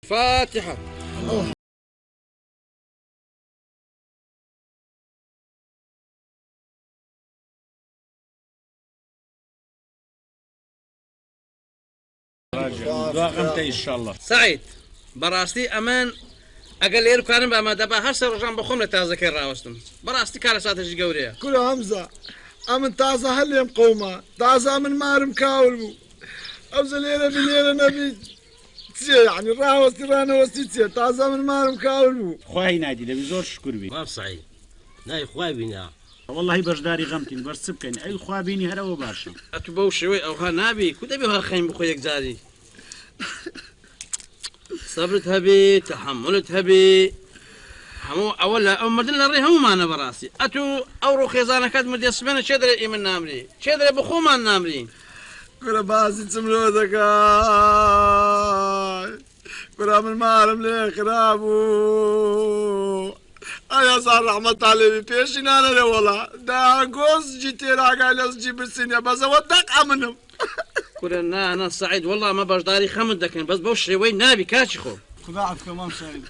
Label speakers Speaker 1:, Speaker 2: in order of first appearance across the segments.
Speaker 1: فاتحة.
Speaker 2: دواغمت ان شاء الله.
Speaker 1: سعيد براستي امان اقل يرو كانم بما دبا هسه رجعن بخوم لتازكي راوستم براستي كالا ساتج قوريه
Speaker 3: كل همزة امن تازه هل يم قومه تازه من مارم كاولبو ابز ليله بليله نبي يعني راوستي رانا وستي تازه من مارم كاولبو
Speaker 2: خوای نادي دبي زور شكر بي
Speaker 4: ما سعيد ناي خوای بينا
Speaker 2: والله بجداري غمتين بس بكن اي خوا بيني هرا وباشا
Speaker 1: اتبو شوي او نابي كنت ابي هالخيم بخويك زادي صبرت هبي تحملت هبي همو اولا او مدن الري هم معنا براسي اتو اورو خيزانه كاد مدي اسمنا شدر ايمن نامري شدر بخو ما نامري
Speaker 3: كل باسي تملودك كل من مارم ليه خرابو ايا صار رحمة علي بيشنا انا والله دا جوز جيتي راجع جيب السنة بس ودك امنهم
Speaker 1: كلنا انا سعيد والله ما بجداري خمد لكن بس بوشي وين نابي كاشخو
Speaker 3: خداعك كمان سعيد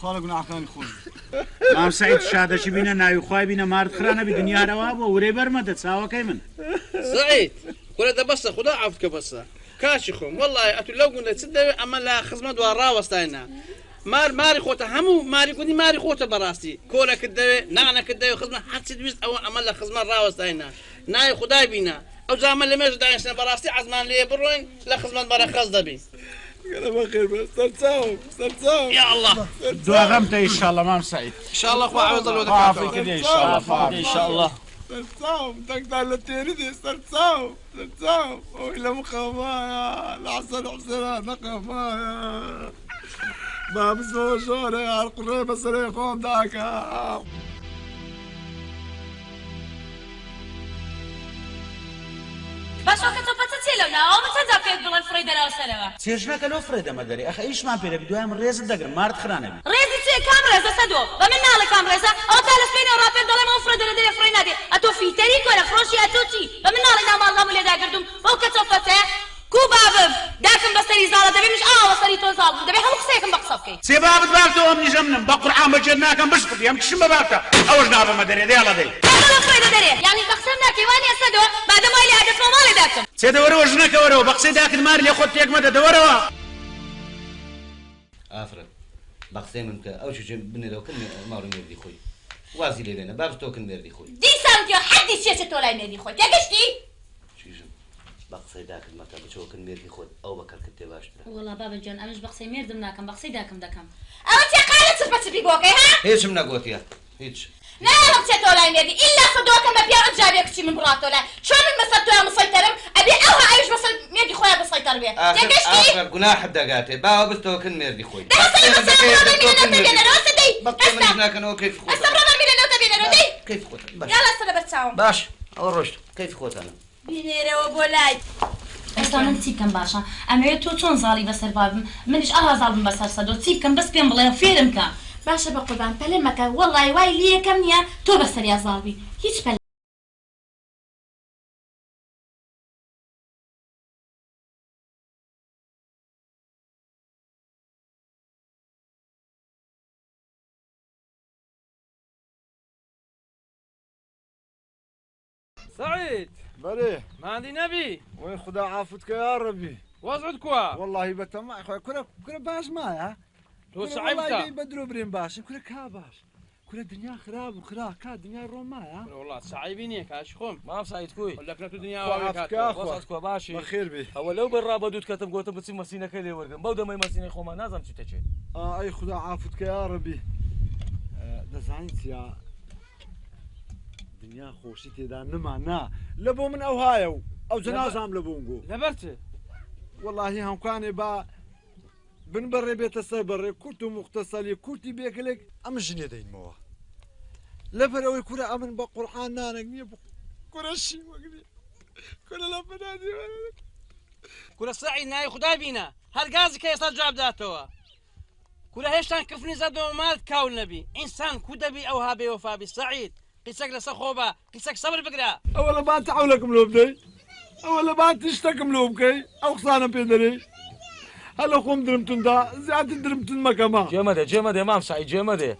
Speaker 3: خالق نعكاني خوي
Speaker 2: مام سعيد شاده شي بينا ناي خوای بينا مارد خرانه بدنيا رواب وري برمد تساوا كيمن
Speaker 1: سعيد كل ده بس خدا عفك بس كاشخو والله اتو لو قلنا تصدق اما لا خصمه دوارا وستاينا ماري خوته همو ماري كوني ماري خوته براستي كولا كدوي نعنا كدوي خصمه حتى دويست او اما لا خصمه راوستاينا ناي خداي بينا او زعما لما جداين سنه براستي عزمان لي بروين لا خصمه برا خصده بي
Speaker 3: انا بخير بس ترتاهم
Speaker 1: يا الله
Speaker 2: دواغمت ان شاء الله مام سعيد
Speaker 1: ان شاء الله اخو عوض الله
Speaker 2: عافيك ان شاء الله عافيك
Speaker 1: ان شاء الله
Speaker 3: ترتاهم تقدر للتيريدي ترتاهم وإلى مخمايا الحسن حسنا نقمايا ما بسمو شوري القريبة سريقون داكا
Speaker 5: باشا كتبت تسيلونا او متى فيك بلان فريدة لا سلوى
Speaker 2: سيرجناك لو فريده مدري اخي ايش ما بينا بدوها من ريز الدقر مارد خرانه بي
Speaker 5: ريزي تي كام ريزة سدو ومن نالي كام ريزة او تالس بيني ورابين دولي مو فريدة لدري فرينا دي اتو في تريك ولا فروشي اتو تي ومن نالي نام الله مولي داقردم او كتبت كو بابم داكم بسري زالة دبي مش وصري تو زالة دبي هلو خسيكم بقصفكي
Speaker 2: سي باب بابتو امني جمنم بقرعان بجناكم بشكب يم تشم بابتا اوش نابا مدري دي يلا دي
Speaker 5: هذا فريدة دري يعني بقسمنا كيواني اسدو بعد ما يلي عدت مالي داكم
Speaker 2: سيدي ورو وجنك ورو بقصي داك المار اللي خدت يك مدى ورو
Speaker 4: افرد بقسي منك او شو بني لو كن مارو ميردي خوي وازي لي لنا باب تو كن ميردي خوي
Speaker 5: دي سانتيو حد يشيش تولاي ميردي خوي تاكشتي
Speaker 4: شيجم بقسي داك المكتب شو كن ميردي خوي او بكر كنت باشترا
Speaker 5: والله بابا جون امش بقسي ميردم ناكم بقسي داكم دكم او انت قالت صفت بيبوكي ها
Speaker 4: هيش من قوتيا هيش
Speaker 5: لا رمتي تولاي ميردي الا صدوكم ما بيا جابيك شي من براتو لا شو من مسطو يا مسيطرم ابي اوها ايش بس ميردي خويا بسيطر بيه تاكشتي
Speaker 4: اخر جناح دقاتي باو بس تو كن ميردي خوي
Speaker 5: بقسي
Speaker 4: من هناك انا كيف خوت كيف خوت باش
Speaker 5: يلا استنى بتساوم
Speaker 4: باش او رشد كيف خوت انا
Speaker 5: بينيري وبولاي ئێستا من چی بکەم باشە ئەمەوێت تۆ چۆن زاڵی بەسەر بابم منیش ئاها زاڵم بەسەر سەدۆ چی بکەم بەس پێم بڵێ فێرم کە باشە بە قوربان پەلە مەکە وەڵڵی وای لێ یەکەم نییە تۆ بەسەریا زاڵبی هیچ پەلە
Speaker 1: سعيد
Speaker 3: بريه
Speaker 1: ما عندي نبي
Speaker 3: وين خدا عافتك يا ربي
Speaker 1: وازعد كوا
Speaker 3: والله بتما اخويا كل باش معايا
Speaker 1: تو صعبت
Speaker 3: بدرو برين باش كل كاباش كل الدنيا خراب وخرا كا الدنيا رومايا
Speaker 1: والله صعيبيني كاشخوم
Speaker 6: ما سعيد كوي
Speaker 1: ولا كنت الدنيا
Speaker 3: وعافك يا اخويا
Speaker 6: كوا باشي
Speaker 3: بخير بي
Speaker 6: هو لو بالرابط دوت كتب قوت بتصير مسينه كلي ورقم بودا ما مسينه خو ما نازم شو تجي
Speaker 3: اي خدا عافتك يا ربي دزاينت يا دنيا خوشي تدا نمانا لبو من اوهايو او جنازام لبونقو
Speaker 1: لبرت
Speaker 3: والله هم كان با بنبري بيت السبر كنت مختصلي كنت بيكلك ام جني دين مو لفر كل امن بقران نانك كل شيء وقدي كل لبنادي
Speaker 1: كل سعيد ناي خداي بينا هل غازك يصل جواب داتوا كل هيشتان كفني زادو مال كاول نبي انسان كدبي او هابي وفا بالسعيد قيسك لسخوبه قيسك صبر بقرا
Speaker 3: اولا ما تعولكم لوبدي اولا ما تشتكم لوبكي او خصانا بيدري هەلە خۆم درمتوندا زیاتر درمتون مەکەما
Speaker 6: جێمەدە مام سعید جێمەدە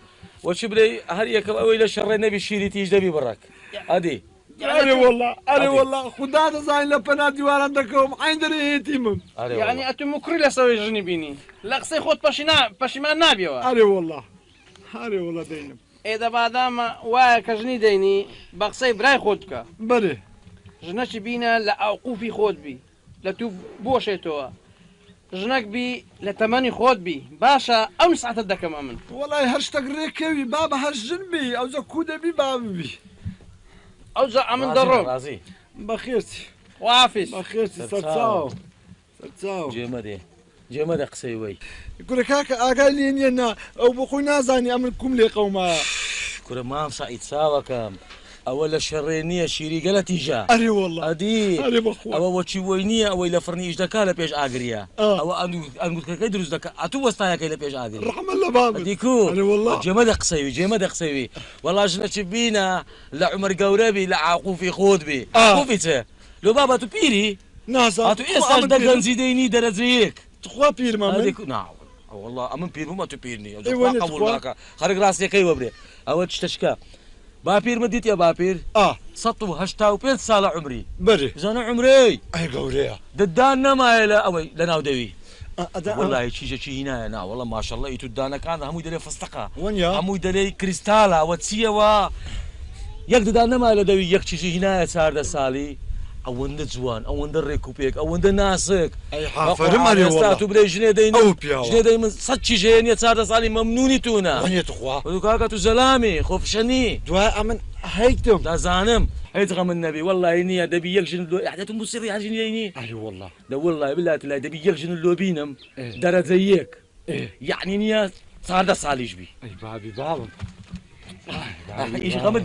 Speaker 6: وەچی بڵێ هەر یەکەم ئەوەی لە شەڕێ نەبی شیری تیژ دەبی بڕک ئەدی
Speaker 3: ئەرێ وەڵا خوددا دەزانین لە پەنا دیواران دەکەوم عین دەرێتیمم
Speaker 1: یعنی ئەتو مکڕی لە سەوەی ژنی بینی لە قسەی خۆت پەشیمان نابیەوە
Speaker 3: ئەرێ وەڵا دەینم
Speaker 1: ئێدە بادامە وایە کە ژنی دەینی بە قسەی برای خۆت بکە
Speaker 3: بەرێ
Speaker 1: ژنەکی بینە لە ئاوقوفی خۆت بی لە تو بۆشێتەوە ژنەک بی لە تەمەنی خۆت بی باشە ئەم ساعتە دەکەمە من
Speaker 3: وەڵای هەر شتێک ڕێکەوی با بە هەر ژن بی ئەوجە کو دەبی با ببی
Speaker 1: ئەوجا ئەمن دەڕۆم
Speaker 3: بەخێرتی
Speaker 1: وافیس
Speaker 3: بەخێرتی سەرچاو
Speaker 6: جێمەدە قسەی وەی
Speaker 3: گورە کاکە ئاگای لێ نییە نا ئەو بۆ خۆی نازانی ئەمن کوم لێ قەوما
Speaker 6: کورە مام سعید چاوەکەم ئەوە لە شەڕێ نییە شیری گەلە تیژە
Speaker 3: ئەرێ وەڵا
Speaker 6: ئەدی ئەوە وەچی وەی نییە ئەوەی لە فڕنی ئیش دەکا لە پێش ئاگریە ئەوە ئەنگوتەکەی دروست دەکە ئەتوو وەستایەکەی لە پێش ئاگری
Speaker 3: ڕەحمە لە بابم
Speaker 6: دیکو جێمەدە قسەوی وەڵا ژنەچی بینە لە عومەر گەورەبی لە عاقوفی خۆت بی عاقوفی چێ لۆ بابا تو پیری
Speaker 3: نازان
Speaker 6: تو ئێستاش دەگەنجی دەینی دەرەجەیەک
Speaker 3: تخوا پیرمە
Speaker 6: والله ئەمن پیر بوومە تو پیر نییە خەرک ڕاستیەکەی وەبرێ ئەوە چتەشکە باپیر من دیتە باپیر 185 ساڵە عمری
Speaker 3: بەرێ
Speaker 6: زانە عمرەی
Speaker 3: ئەی گەورەیە
Speaker 6: ددان نەمایە لە ئەوەی لە ناودەوی وەڵی چیژەکی هینایە ناوەڵە ماشەڵڵە ئیتو دانەکان هەمووی دەرێ فستەقە هەمووی دەرێی کریستالە ئەوە چیەوە یەک ددان نەمایە لە دەوی یەک چیژی هینایە 14 ساڵی ئەوەندە جوان ئەوەندە ڕێکوپێک ئەوەندە ناسک ئێستا تو برێ ژنێ دەی من سەد چیژەیە نیە 14 ساڵی مەمنونی تونە کاکە تو زەلامی خۆپشەنی
Speaker 3: دوای ئەمن هەیتم
Speaker 6: دەزانم هیچ غەمن نەبی وەڵی نییە دەبی یەک ژن عادەتم موسیقی هەر ژنێنی وەڵی بلات لای دەبی یەک ژن لۆ بینم دەرەجە یەک یعنی نییە 14 ساڵیش بی
Speaker 3: بابی باوم
Speaker 6: ئیش غەمت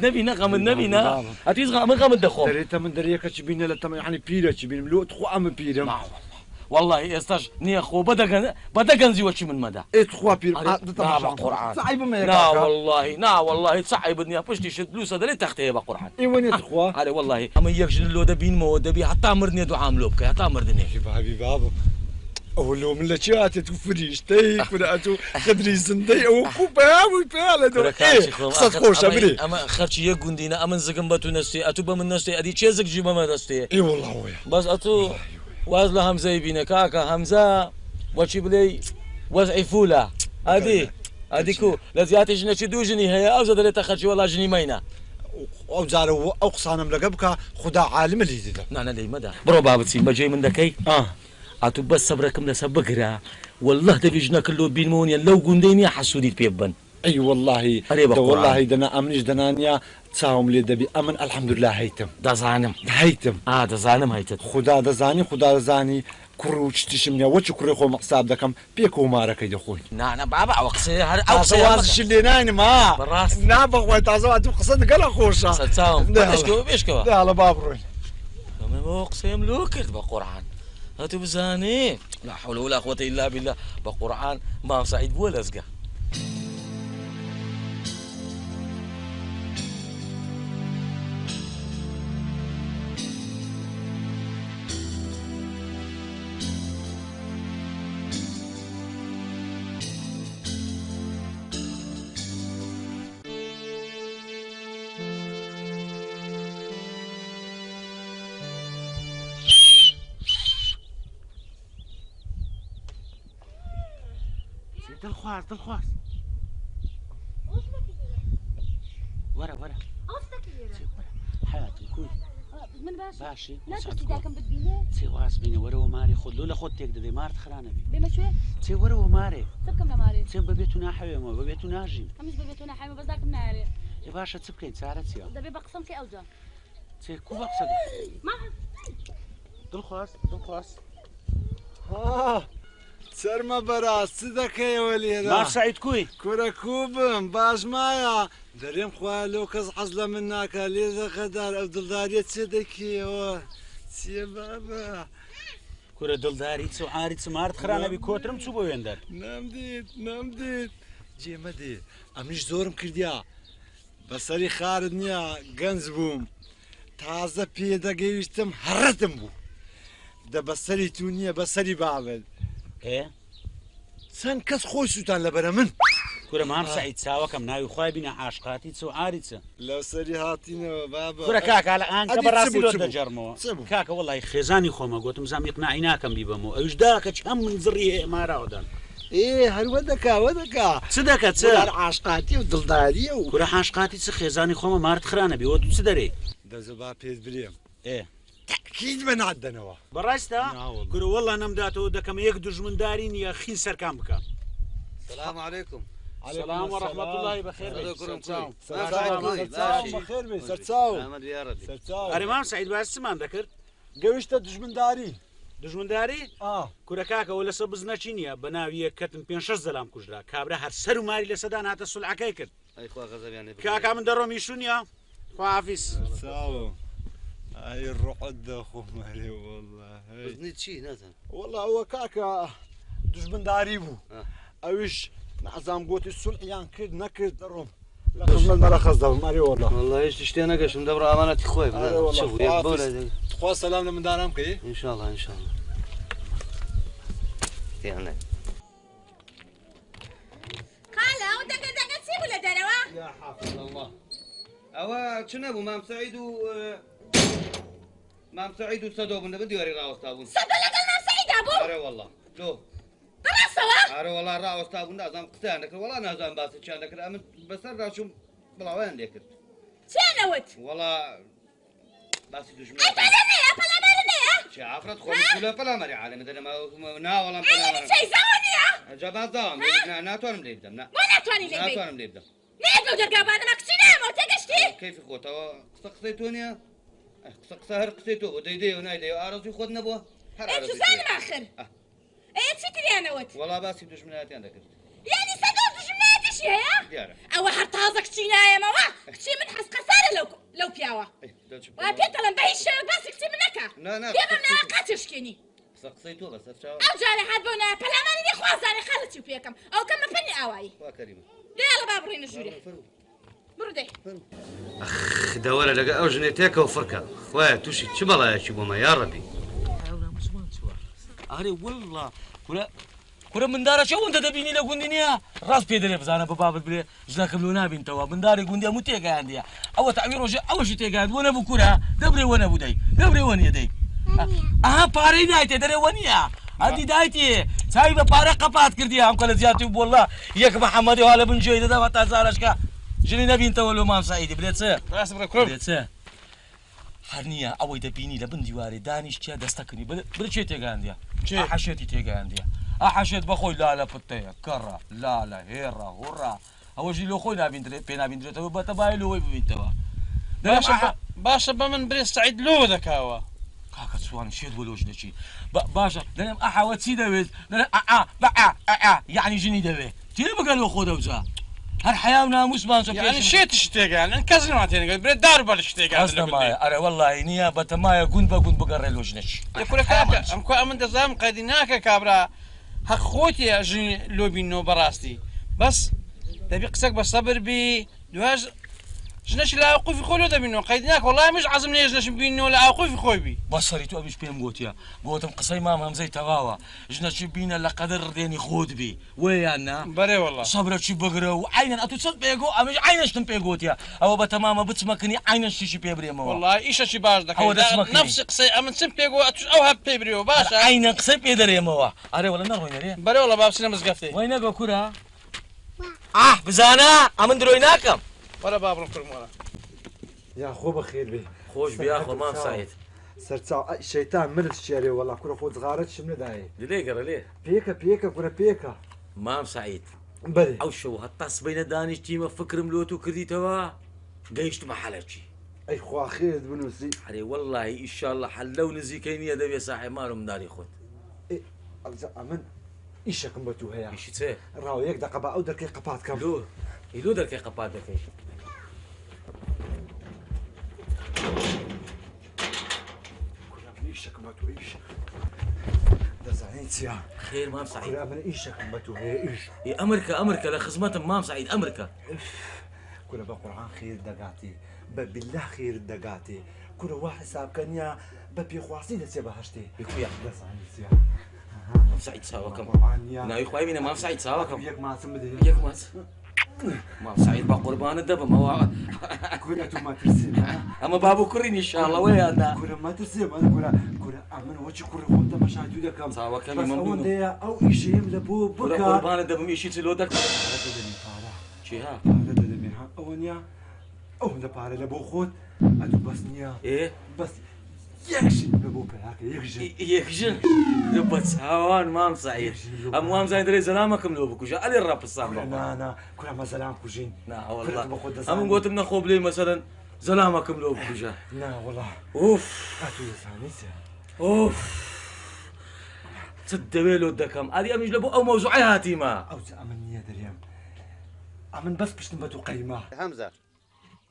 Speaker 6: نەبینە ئەتیز غەمت دەخۆم
Speaker 3: دەرێتە من دەرەکەچ بینە لە تەمە عنی پیرەچی بینم لۆ تخوا ئەمە پیرم
Speaker 6: والله ئێستاش نییە خۆ بەدەگەنجی وەچی من مەدا
Speaker 3: خوا پیر
Speaker 6: والله سعیبت نییە پشتیشت لوسە دەرێت تەختەیە بە قورعان
Speaker 3: ئێوەنێت خوا
Speaker 6: هەرێ والله ئەمە یەک ژن لۆ دەبینمەوە دەبی هەتا مردنێ دوعام لۆ بکە هەتا مردنێ
Speaker 3: بابی بابم ئەو لۆ من لە چی هاتێت و فریشتەی کورەت و خدری زندەی ئەوە کوپەوی پێ لە قسەت خۆشە برێ
Speaker 6: ئەمە خەرچی یەک گوندینە ئەمن زگم بە تو نەستی ئەتو بە من نەستی ئەدی چێ زگژی بەمە دەستێ
Speaker 3: ئێوەڵاوەیە
Speaker 6: بەس ئەتو واز لە هەمزەی بینە کاکە هەمزە وەچی بڵێ وەزعی فولە ئەدی کو لە زیاتی ژنەچی دوو ژنی هەیە ئەوزە دەرێتە خەرچی وەڵا ژنی مەینە
Speaker 3: ئەو جارە ئەو قسانم لەگە بکە خوددا عالمە لی دیدە
Speaker 6: نانە لەی مەدا بڕۆ بابچین بەجێی من دەکەی ئاتو بەس سەبرەکەم لەسەر بگرە والله دەبی ژنەکە لۆ بینمەوەنیە لەو گوندەی نییە حەسوودیت پێ ببن
Speaker 3: ئەی واللهی واللهی دەنا ئەمنیش دەنانیا چاوم لێ دەبی ئەمن ئەلحەمدوللا هەیتم
Speaker 6: دەزانم دەزانم هەیتت
Speaker 3: خوددا دەزانی کوڕ و چتیشم نیە وەچی کوڕی خۆمە قساب دەکەم پێک و مارەکەی دەخۆی
Speaker 6: نانە بابا ئەوە قسە هەر
Speaker 3: ئەوازش لێ ناینم
Speaker 6: بەڕاست
Speaker 3: نابەخوای تازەوە دوو قسە گەلە خۆشە
Speaker 6: بێشکەوە
Speaker 3: لە با بڕۆین
Speaker 6: ئەمەوە قسەم لۆ کرد بە قورعان هاتو بزانێ لا حول ولا قوة إلا بالله بقرآن مام سعيد بووە لەزگە دڵخواست وەرە حیاتم کوی
Speaker 5: من
Speaker 6: باشی
Speaker 5: ناتوانێت داکەم بتبینێ
Speaker 6: چێواز بینە وەرەوە ماری خۆ لۆ لە خۆت تێک دەدەی مارت خرانەبی
Speaker 5: بێمە کوێ
Speaker 6: چێ وەرەوە مارێ
Speaker 5: چ بکەم لە مارێ
Speaker 6: چێم بەبێت و ناحەوێمەوە بەبێت و ناژیم
Speaker 5: هەمیش بەبێت و ناحەوێ بەس داکەم نایارێ
Speaker 6: ێ باشە چ بکەین چارە چییە
Speaker 5: دەبێ بە قسەم کە ئەوجا
Speaker 6: چێ کو بە قسە دڵخواست
Speaker 3: سەرمە بەراست چ دەکەیەوە لێرە
Speaker 6: مام سعید کوی
Speaker 3: کوورە کوبم باش مایە دەرێم خوا لەو کەس حەز لە من ناکە لێ دەخەدار ئەو دڵداریە چێ دەکەیەوە چیە بابە
Speaker 6: کوورە دڵداری چ عاری چ مارت خرانەبی کۆترم چوو بۆ وێندەر
Speaker 3: نەمدیت جێمە دێ ئەمیش زۆرم کردیا بەسەری خارت نییە گەنج بووم تازە پێدەگەیشتم هەڕەتم بوو دە بەسەری تو نییە بەسەری بابل چەند کەس خۆی سووتان لەبەرە من
Speaker 2: کورە مام سعید چاوەکەم ناوی خوای بینە عاشقاتی چ و ئاریچە
Speaker 3: لەو سەری هاتینەوە بابە
Speaker 2: کورە کاکە لە ئان کە
Speaker 3: ئەدی
Speaker 2: بەڕاستی
Speaker 3: چ بوو،
Speaker 2: لۆ
Speaker 3: چ بوو؟
Speaker 2: دەجەڕمەوە
Speaker 3: چ بوو؟
Speaker 2: کاکە وەڵی خێزانی خۆمە گوتم زام یقناعی ناکەم بیبەمەوە ئەوش داکە چەم من زڕی هەیە ماراوەدان
Speaker 3: هەروە دەکا
Speaker 2: چ دەکە چ
Speaker 3: عاشقاتی و دڵداریە و
Speaker 2: کورە عاشقاتی چ خێزانی خۆمە مارت خرانە بیوە تو چ دەرێ
Speaker 3: دەزەبا پێت برێم
Speaker 2: ئێ
Speaker 3: تەکید بە نادەنەوە
Speaker 2: بەڕاستە
Speaker 3: ناوەڵ.
Speaker 2: کورە وەڵا نەمداتەوە دەکەم یەک دژمنداری نییە خین سەرکان بکە
Speaker 1: السلام عليكم
Speaker 2: سلام وەڕەحمەت الله بەخێر
Speaker 3: بەخێر بێ سەرچاو
Speaker 1: محمد يا ردي
Speaker 3: سەرچاو
Speaker 2: ئەرێ مام سعید باس چمان دەکرد
Speaker 3: گەویشتە دژمنداری
Speaker 2: دژمنداری کورە کاکەەوە لەسە بزنەچی نییە بە ناویە کەتم 5-6 زەلام کوژرا کابرا هەر سەر و ماری لەسەدا هاتە سولعەکەی کرد
Speaker 1: اي اخوة غزل يعني
Speaker 2: کاکا من دەڕۆ میشونیە خواحافیز
Speaker 3: ساو ئای ڕۆعت دەخۆمەرێ والله
Speaker 1: بزني شي نازل
Speaker 3: والله ئەوە کاکە دژمنداری بوو ئەویش نازام گوتی سولعیان کرد نەکرد دەڕۆم لە خزمەت مەرە خەز دەبم ئەرێ والله
Speaker 1: والله ايش تشتي انا قش مدبر امانتي خوي شوف يا بولا
Speaker 3: خوا سەلام لە مندانام بکەی
Speaker 1: ان شاء الله ان شاء الله يعني
Speaker 5: خالە ئەو دەگە چی بوو لە دەرەوە
Speaker 1: يا حافظ الله أوا شنو أبو مام سعيد و مام سعيد وسدو بن بدي وري راوس تابون
Speaker 5: سەدە لەگەڵ ناو سەعیدا بوو
Speaker 1: أري والله شو
Speaker 5: بەڕاستەوە
Speaker 1: أري والله راوس تابون نازم قسان ذكر والله نازم باس كان ذكر أمن بسر راشم بلا وين ذكر
Speaker 5: چیانەوت
Speaker 1: والله باس دشمن
Speaker 5: ئەی پەلەنەیە پەلەمەرنەیە
Speaker 1: شافرت خوش كلها بلا مري عالم إذا ما نا والله
Speaker 5: ئەی چەیزاوە نییە
Speaker 1: جابات دام ناتوانم ليبدم نا
Speaker 5: بۆ ناتوانانی لێ بێت
Speaker 1: ناتوانم ليبدم
Speaker 5: نێت بەو دەرگابانەمە کچی نایەمەوە تێگەشتی
Speaker 1: كيف خوتها قصيتونيا قصة هر قصيتو وديدي ونايدي وعرضي خود نبوه هر
Speaker 5: ئەی توزانم آخر ئەیە چی تریانەوەت
Speaker 1: والله باسي دشمناتي عندك
Speaker 5: یعنی سەدە دژمنایەتیشی هەیە
Speaker 1: دیارە
Speaker 5: ئەوە هەر تازە کچی نایەمەوە کچی من حەز قەسارە لەو پیاوە وا پێتەڵم بە هیچ شێوە باسی کچی من نەکە پێ بەم نایە قاچشکێنی
Speaker 1: قصيتو بس أفشاو
Speaker 5: ئەو جارە هات بۆ نایە پەلامانی لێ خوازانێ خەڵەتی و پێکەم ئەو کەمە پەنی ئاوایی
Speaker 1: وا كريمة
Speaker 5: دێڵە با بڕێنە ژوورێ بڕ دێ
Speaker 1: دورة لقى أو جنيتيك وفركة خويا توشي تشبلا يا شبوما يا ربي
Speaker 6: ئەرێ وەڵڵا کورە مندارە چە ئەوەندە دەبینی لە گوندی نییە ڕاست پێ دەرێ بزانە بە بابت برێ ژنەکەم لۆ نابینتەوە منداری گوندی هەموو تێگەیاندیە ئەوە تاوی ڕۆژێ ئەوەشی تێگەیاند وە نەبوو کورە دەبرێ وە نەبوو دەی دەبرێ وە نیە دەی ئەها پارەی دایتێ دەرێ وە نییە ئەدی دایتێ چاوی بە پارە قەپات کردی هەمکە لە زیاتی بۆ وەڵڵا یەک محەممەدی وا لە بنجێی دەداوە تا زارشکە ژنی نەبینتەوە لۆ مام سعیدی بلێ چێ بلێ چێ هەر نییە ئەوەی دەبینی لە بن دیوارێ دانیشتیا دەستەکردنی برچێ تێگەاندیە حەشێتی تێگەاندیە ئەحەشێت بەخۆی لالە پتەیە کەڕە لالە هێڕە هوڕا ئەوەژی لۆ خۆی پێ نابیندرێتەوە بەتەبای لۆی ببینیتەوە
Speaker 1: باشە بە من برێ سعید لۆ دەکاوە
Speaker 6: کاکە چوان شێت بۆ لۆژ دەچی باشە دەنێم ئەحەوە چی دەوێت یعنی ژنی دەوێت تێ بگەل بە خۆ دەوجا هەر حیا و ناموسمان
Speaker 1: يعني شێتش تێگەیان کەس ناتێنێت برێت دار بەرش تێگەیان
Speaker 6: ئەرە وەڵڵی نییە بەتەمایە گوند بە گوند بگەڕێ لۆژ نەچی
Speaker 1: ئەم من دەزانم قەیدی ناکە کابرا حەق خۆتی ژنی لۆ بینەوە بەڕاستی بەس دەبی قسەک بە سەبر بی دوێژ ژنەشی لە ئاوقوفی خۆی لۆ دەبینەوە قەیدی ناکە وەڵای مش عەزم نییە ژنەشم بینەوە لە ئاوقوفی خۆی بی
Speaker 6: بەسەری تو ئەویش پێم گوتیە گوتم قسەی مام هەمزەی تەواوە ژنەچی بینە لە قەدر ڕدێنی خۆت بی وەیان نا
Speaker 1: بەرێ وەڵڵا
Speaker 6: سەبرەچی بگرە و عینەن ئەتو چەند پێگۆ ئەمەش عینەشتم پێگوتیە ئەوە بە تەمامە بچمەکنی عینەشتیشی پێ برێمەوە
Speaker 1: وەڵڵای ئیشەشی باش دەکەوت نەفسی قسەی ئەمن چم پێگۆ ئەو هەب پێ برێەوە باشە
Speaker 6: عینە قسەی پێ دەرێمەوە ئەرێ وەڵە نەڕۆینەرێ
Speaker 1: بەرێ وەڵە بابچینە مزگەفتەی
Speaker 6: وای نەگە کورە بزانە ئەمن درۆی ناکەم
Speaker 1: وەرە با بڕم کڕمەوە
Speaker 3: یا خۆ بەخێر بێ
Speaker 6: خۆش بیا خۆ مام سعید
Speaker 3: سەرچاو شەیتان مرد شێرێ وەڵا کوڕە خۆ جغارەت شم نەدایێ
Speaker 6: لێ گەڕە لێ
Speaker 3: پێکە کوڕە پێکە
Speaker 6: مام سعید
Speaker 3: بەێ
Speaker 6: ئەو شەو هەتا سبەینە دانیشتیمە فکرم لۆ تو کردیتەوە گەیشتمە حەلەکی
Speaker 3: ئەی خوا خێرت بنووسی
Speaker 6: هەرێ وەڵڵی ئیشاڵڵە حەل لەو نزیکەی نییە دەبێ ساحێ مار و منداری خۆت
Speaker 3: ئەمن ئیشەکەم بە تو هەیە
Speaker 6: ئیشی چێ
Speaker 3: ڕاو یەک دقە بە ئەو دەرکەی قەپات کەم
Speaker 6: ئیلۆ دەرکەی قەپات دەکەی
Speaker 3: ئیشەکەم بە تو ئیش دەزانین چیا
Speaker 6: خێر مام سعید
Speaker 3: من ئیشەکەم بە تو هەیە ئیش
Speaker 6: ئەمریکا لە خزمەتم مام سعید ئەمریکا
Speaker 3: کورە بە قورعان خێر دەگاتی بە بیللا خێر دەگاتێ کورە وا حسابکە نییە بە پێخواستی دەچێ بە هەشتێ دەزانی چیا
Speaker 6: مام سعيد ساوەکەم ناوی خوای بینە مام سعيد ساوەکەم
Speaker 3: یەک ماسم بدە
Speaker 6: یەک ماچ مام سعيد بە قوربانت دەبمەوە
Speaker 3: کورە تو ماترسێ
Speaker 6: ئەمە بابوو کوڕی نیشاڵە وەیاندا
Speaker 3: کورە ماترسێ مانە کورە ئەمن وەچی کوڕی خۆم تەماشا دوو دەکەم
Speaker 6: چاوەکەمی من بینم
Speaker 3: ئەوەندەیە ئەو ئیشەیەم لە بۆ
Speaker 6: کوڕە
Speaker 3: بکە
Speaker 6: قوربانت دەبم ئیشی چلۆ دەکەم چی ها
Speaker 3: پارە دەدەمێ ئەوە نییە ئەوەندە پارە لە بۆ خۆت ئەدوو بەس نییە بەس یەکشی لە بۆ پەیاکە
Speaker 6: یەکژن بە چاوان مام سعید ئەم وام زای دەرێ زەلامەکەم لەوە بکوژە ئەلێ ڕاپسان
Speaker 3: نانا کورە مەزەلام کوژین
Speaker 6: ئەمن گوتم نەخۆ بلێ مەسەرەن زەلامەکەم لەوە بکوژە
Speaker 3: ناوەڵا
Speaker 6: ئوف
Speaker 3: ئەتوو دەزانیتە
Speaker 6: ئوف چت دەوێت لۆ دەکەم ئادی ئەمیش لە بۆ ئەو مەوزوعی هاتیمە
Speaker 3: ئەوچە ئەمن نییە دەرێم ئەمن بەس پشتم بە تو قەیما
Speaker 4: هەمزە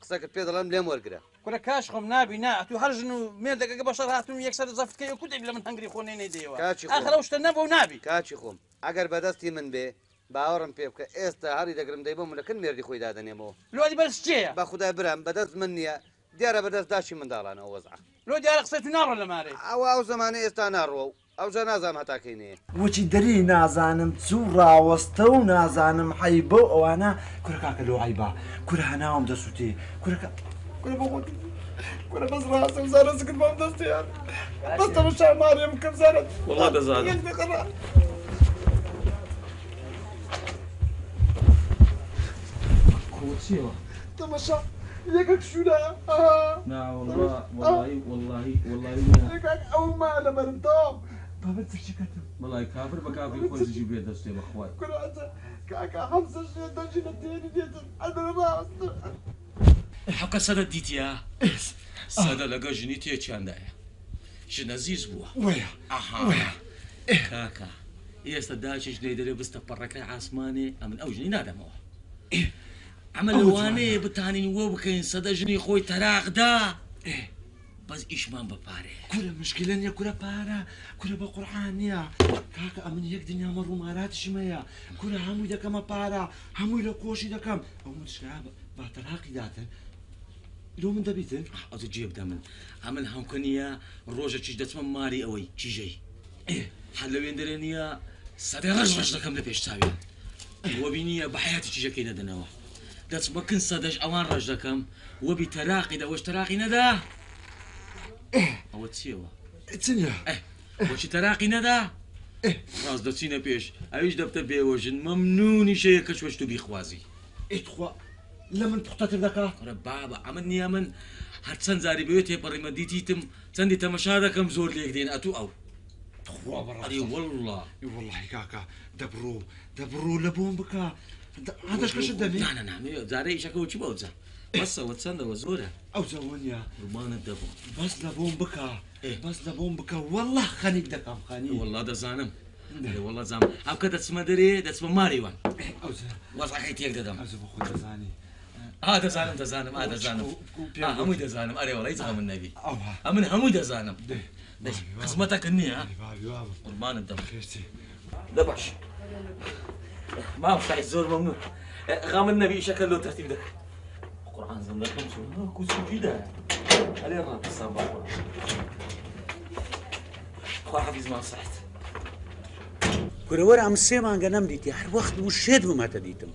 Speaker 4: قسەکە پێ دەڵێم لێم وەرگرە
Speaker 1: کورە کاش خۆم نابی نا ئەتوو هەر ژن و مێردەکە بەشەر هاتون یەکسەر زەفتکەی و کوتێک لە من هەنگری خۆنێ نەیدەیەوە ئاخر ئەو شتە نەبوو نابی
Speaker 4: کاچی خۆم ئەگەر بەدەستی من بێ باوەڕم پێ بکە ئێستا هەری دەگرم دەی بۆ منەکەن مێردی خۆی دادەنێمەوە
Speaker 1: لۆدی بەرز چێە
Speaker 4: بە خودای برام بەدەست من نییە دیارە بەدەست داشی منداڵانەوە وەزع
Speaker 1: لۆ دیارە قسەی تو ناڕۆ لە مارێ
Speaker 4: ئەو زمانە ئێستا ناڕۆ و ئەوجا نازام هەتاکەینێ
Speaker 3: وەچی دەری نازانم چوو ڕاوەستە و نازانم حەی بۆ ئەوانە کورە کاکە لەو عیبا کورە هەناوم دەسووتێ کورە بۆ خۆت کورە بەس ڕاستە و زارە سکت بۆم دەستیان بەس تەمەشا مارێم بکەم زارەت
Speaker 6: وەڵا دەزانم
Speaker 3: یەک دقەڕە
Speaker 6: کۆچیەوە
Speaker 3: تەمەشا یەکەک شوورە
Speaker 6: والله
Speaker 3: یەکەک ئەو ما لە بەرم تاوام بابەت چرچەکەتم
Speaker 6: بەڵای کافر بە کافری خۆی زیجی بێ دەستێ بەخوای
Speaker 3: کورە کاکە هەمسە شێ دەژینە تێنی دێتن ئەدەرە ڕاستە
Speaker 6: حەقە سەدە دیتیە سەدە لەگە ژنی تێکیاندایە ژنە زیز بووە
Speaker 3: وەیە
Speaker 6: کاکە ئێستا داچش دەی دەرێ بستە پەڕەکەی ئاسمانێ ئەمن ئەو ژنی نادەمەوە ئەمە لەوانەیە بتانین وە بکەین سەدە ژنی خۆی تەراقدا بەس ئیشمان بە پارێ
Speaker 3: کورە مشکلە نییە کورە پارە کورە بە قورعان نییە کاکە ئەمن یەک دنیامە ڕووماراتشمەیە کورە هەمووی دەکەمە پارە هەمووی لە کۆشی دەکەم ئەو مشکا با تەراقی داتن لۆ من دەبیتن
Speaker 6: ئەوتە جێبدە من ئەمن هەمکە نییە ڕۆژە چیش دەچمە ماری ئەوەی چیژەی هەر لەوێن دەرێ نییە سەدە ڕەش دەکەم لە پێش چاویان وەبی نییە بە حیاتی چیژەکەی نەدەنەوە دەچمەکن سەدەش ئەوان ڕەش دەکەم وەبی تەراقی دەوەش تەراقی نەدا ئەوە چیەوە
Speaker 3: چنیە
Speaker 6: بۆچی تەراقی نەدا ڕاست دەچینە پێش ئەویش دەبتە بێوەژن مەمنونی شەیە کە چۆشت و بیخوازی
Speaker 3: ئیتخوا لە من پوختەتر دەکات
Speaker 6: ڕە بابە ئەمە نییە من هەر چەند زاری بەوێت تێپەڕیمە دیتیتم چەندی تەمەشا دەکەم زۆر لێک دێن ئەتوو ئەو ئەری
Speaker 3: وەڵڵی کاکە دەبڕوو لە بۆم بکە هەدەشکەشت دەبێ
Speaker 6: نامێ جارەی شەکەەوە چی بەوجە بەسەوە چەندەوە زۆرە
Speaker 3: ئەو جەوەنیە
Speaker 6: ڕمانت دەبوو
Speaker 3: بەس لە بۆم بکە بەس لە بۆم بکە وەڵڵا خەنیک دەکەم خانی
Speaker 6: وەڵڵا دەزانم وەڵڵا زانم ئەو کە دەچمە دەرێ دەچمە ماریوان وەزعەکەی تێک دەدەم
Speaker 3: دەزانی
Speaker 6: دەزانم هەمووی دەزانم ئەرێ وەڵی جا من نەبی ئەمن هەمووی دەزانم قسمەتەکە نییە قوربانت دەم دەباش مام سعید زۆر مەمنون غامن نەبی ئیشەکە لۆ تەرتیب دەکەن قورآن زەم دەکەم کوچکیدا ئەلێ ڕاپسان باوە خوا حەفیز مام سعید
Speaker 2: کورەوەرە ئەم سێ مانگە نەمدیتی هەر وەخت و شێت بمەتە دیتم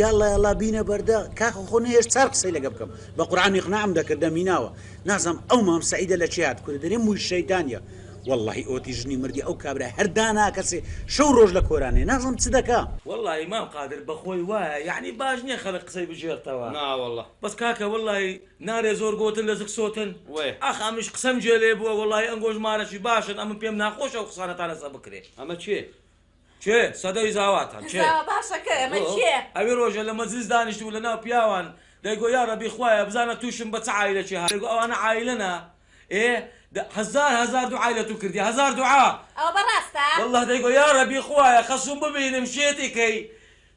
Speaker 2: یاڵڵا یاڵڵا بینە بەردە کاخە خۆ نەهێش چار قسەی لەگە بکەم بە قورئان ئیقناعم دەکردە میناوە نازانم ئەو مام سعیدە لە چی هات کورە دەرێ مووی شەیتانیە والله ئۆتی ژنی مردی ئەو کابرا هەردانا کەسێ شەو ڕۆژ لە کۆرانێ نازانم چ دەکا
Speaker 6: والله مام قادر بەخۆی وایە یعنی باش نییە خەڵک قسەی بژێرتەوە
Speaker 4: ناوەڵڵە
Speaker 6: بەس کاکە والله نارێ زۆر گۆتن لە زک سۆتن ئاخ ئەمیش قسەم جێ لێ بووە والله ئەنگۆژ مارەشی باشن ئەمە پێم ناخۆشە و قسانەتان لەسەر بکرێ
Speaker 4: ئەمە چێ
Speaker 6: چێ سەدەی زاواتان چێ
Speaker 5: باشەکە ئەمە چییە؟
Speaker 6: ئەوێ ڕۆژە لە مەجلیس دانیشت و لەناو پیاوان دەیگۆ یا ڕەبی خوایە بزانە تووشم بە چ عایلەکی هات دەیگۆ ئەوانە عایلەنە هەزار دوعای لە تو کردی هەزار دوعا
Speaker 5: ئەوە بەڕاستە؟
Speaker 6: والله دەیگۆ یا ڕەبی خوایە خەسوم ببینم شێتێکەی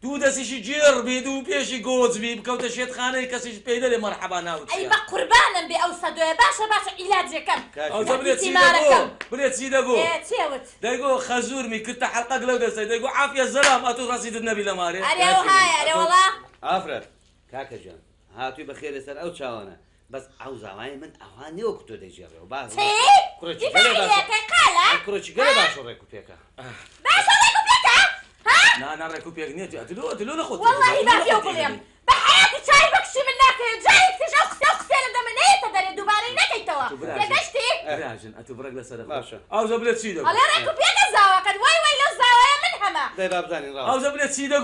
Speaker 6: دوو دەستیشی جێڕ بی دوو پێشی گۆچ بی بکەوتە شێتخانەی کەسیش پێی دەرێ مەرحەبا ناوت
Speaker 5: ئەی بە قوربانم بێ ئەو سەدۆیە باشە ئیلاجەکەم
Speaker 6: ئەوجە بڵێت چی دەگۆ
Speaker 5: چێوت
Speaker 6: دەیگۆ خەزورمی کردتە حەلقەک لەو دەستەی دەیگۆ عافیە زەلام ئەتوو ڕاستیدت نەبی لە مارێ
Speaker 5: ئەرێ ئەو هایە ئەرێ وەڵا
Speaker 4: ئافرەت کاکە جان هاتووی بەخێر لەسەر ئەو چاوانە بەس ئەو زاوای من ئەوان نیوە کە تۆ دەیژێڕێەوە باز
Speaker 5: هلا
Speaker 4: كروتشي قال باش وريكو بيكا
Speaker 5: باش وريكو بيكا ها
Speaker 6: لا ريكو بيك نيتي اتلو ناخذ
Speaker 5: والله ما في بليم بحياتي شاي بكشي منك جايك اختي لما منيت داري دوباري نكي توا يا دشتي
Speaker 6: راجن اتبرق لسرق
Speaker 1: باشا
Speaker 6: او زبلت سيدك
Speaker 5: على ريكو بيكا زاوا كان وي لو زاوا منهما
Speaker 1: داي باب زاني راو
Speaker 6: او زبلت سيدك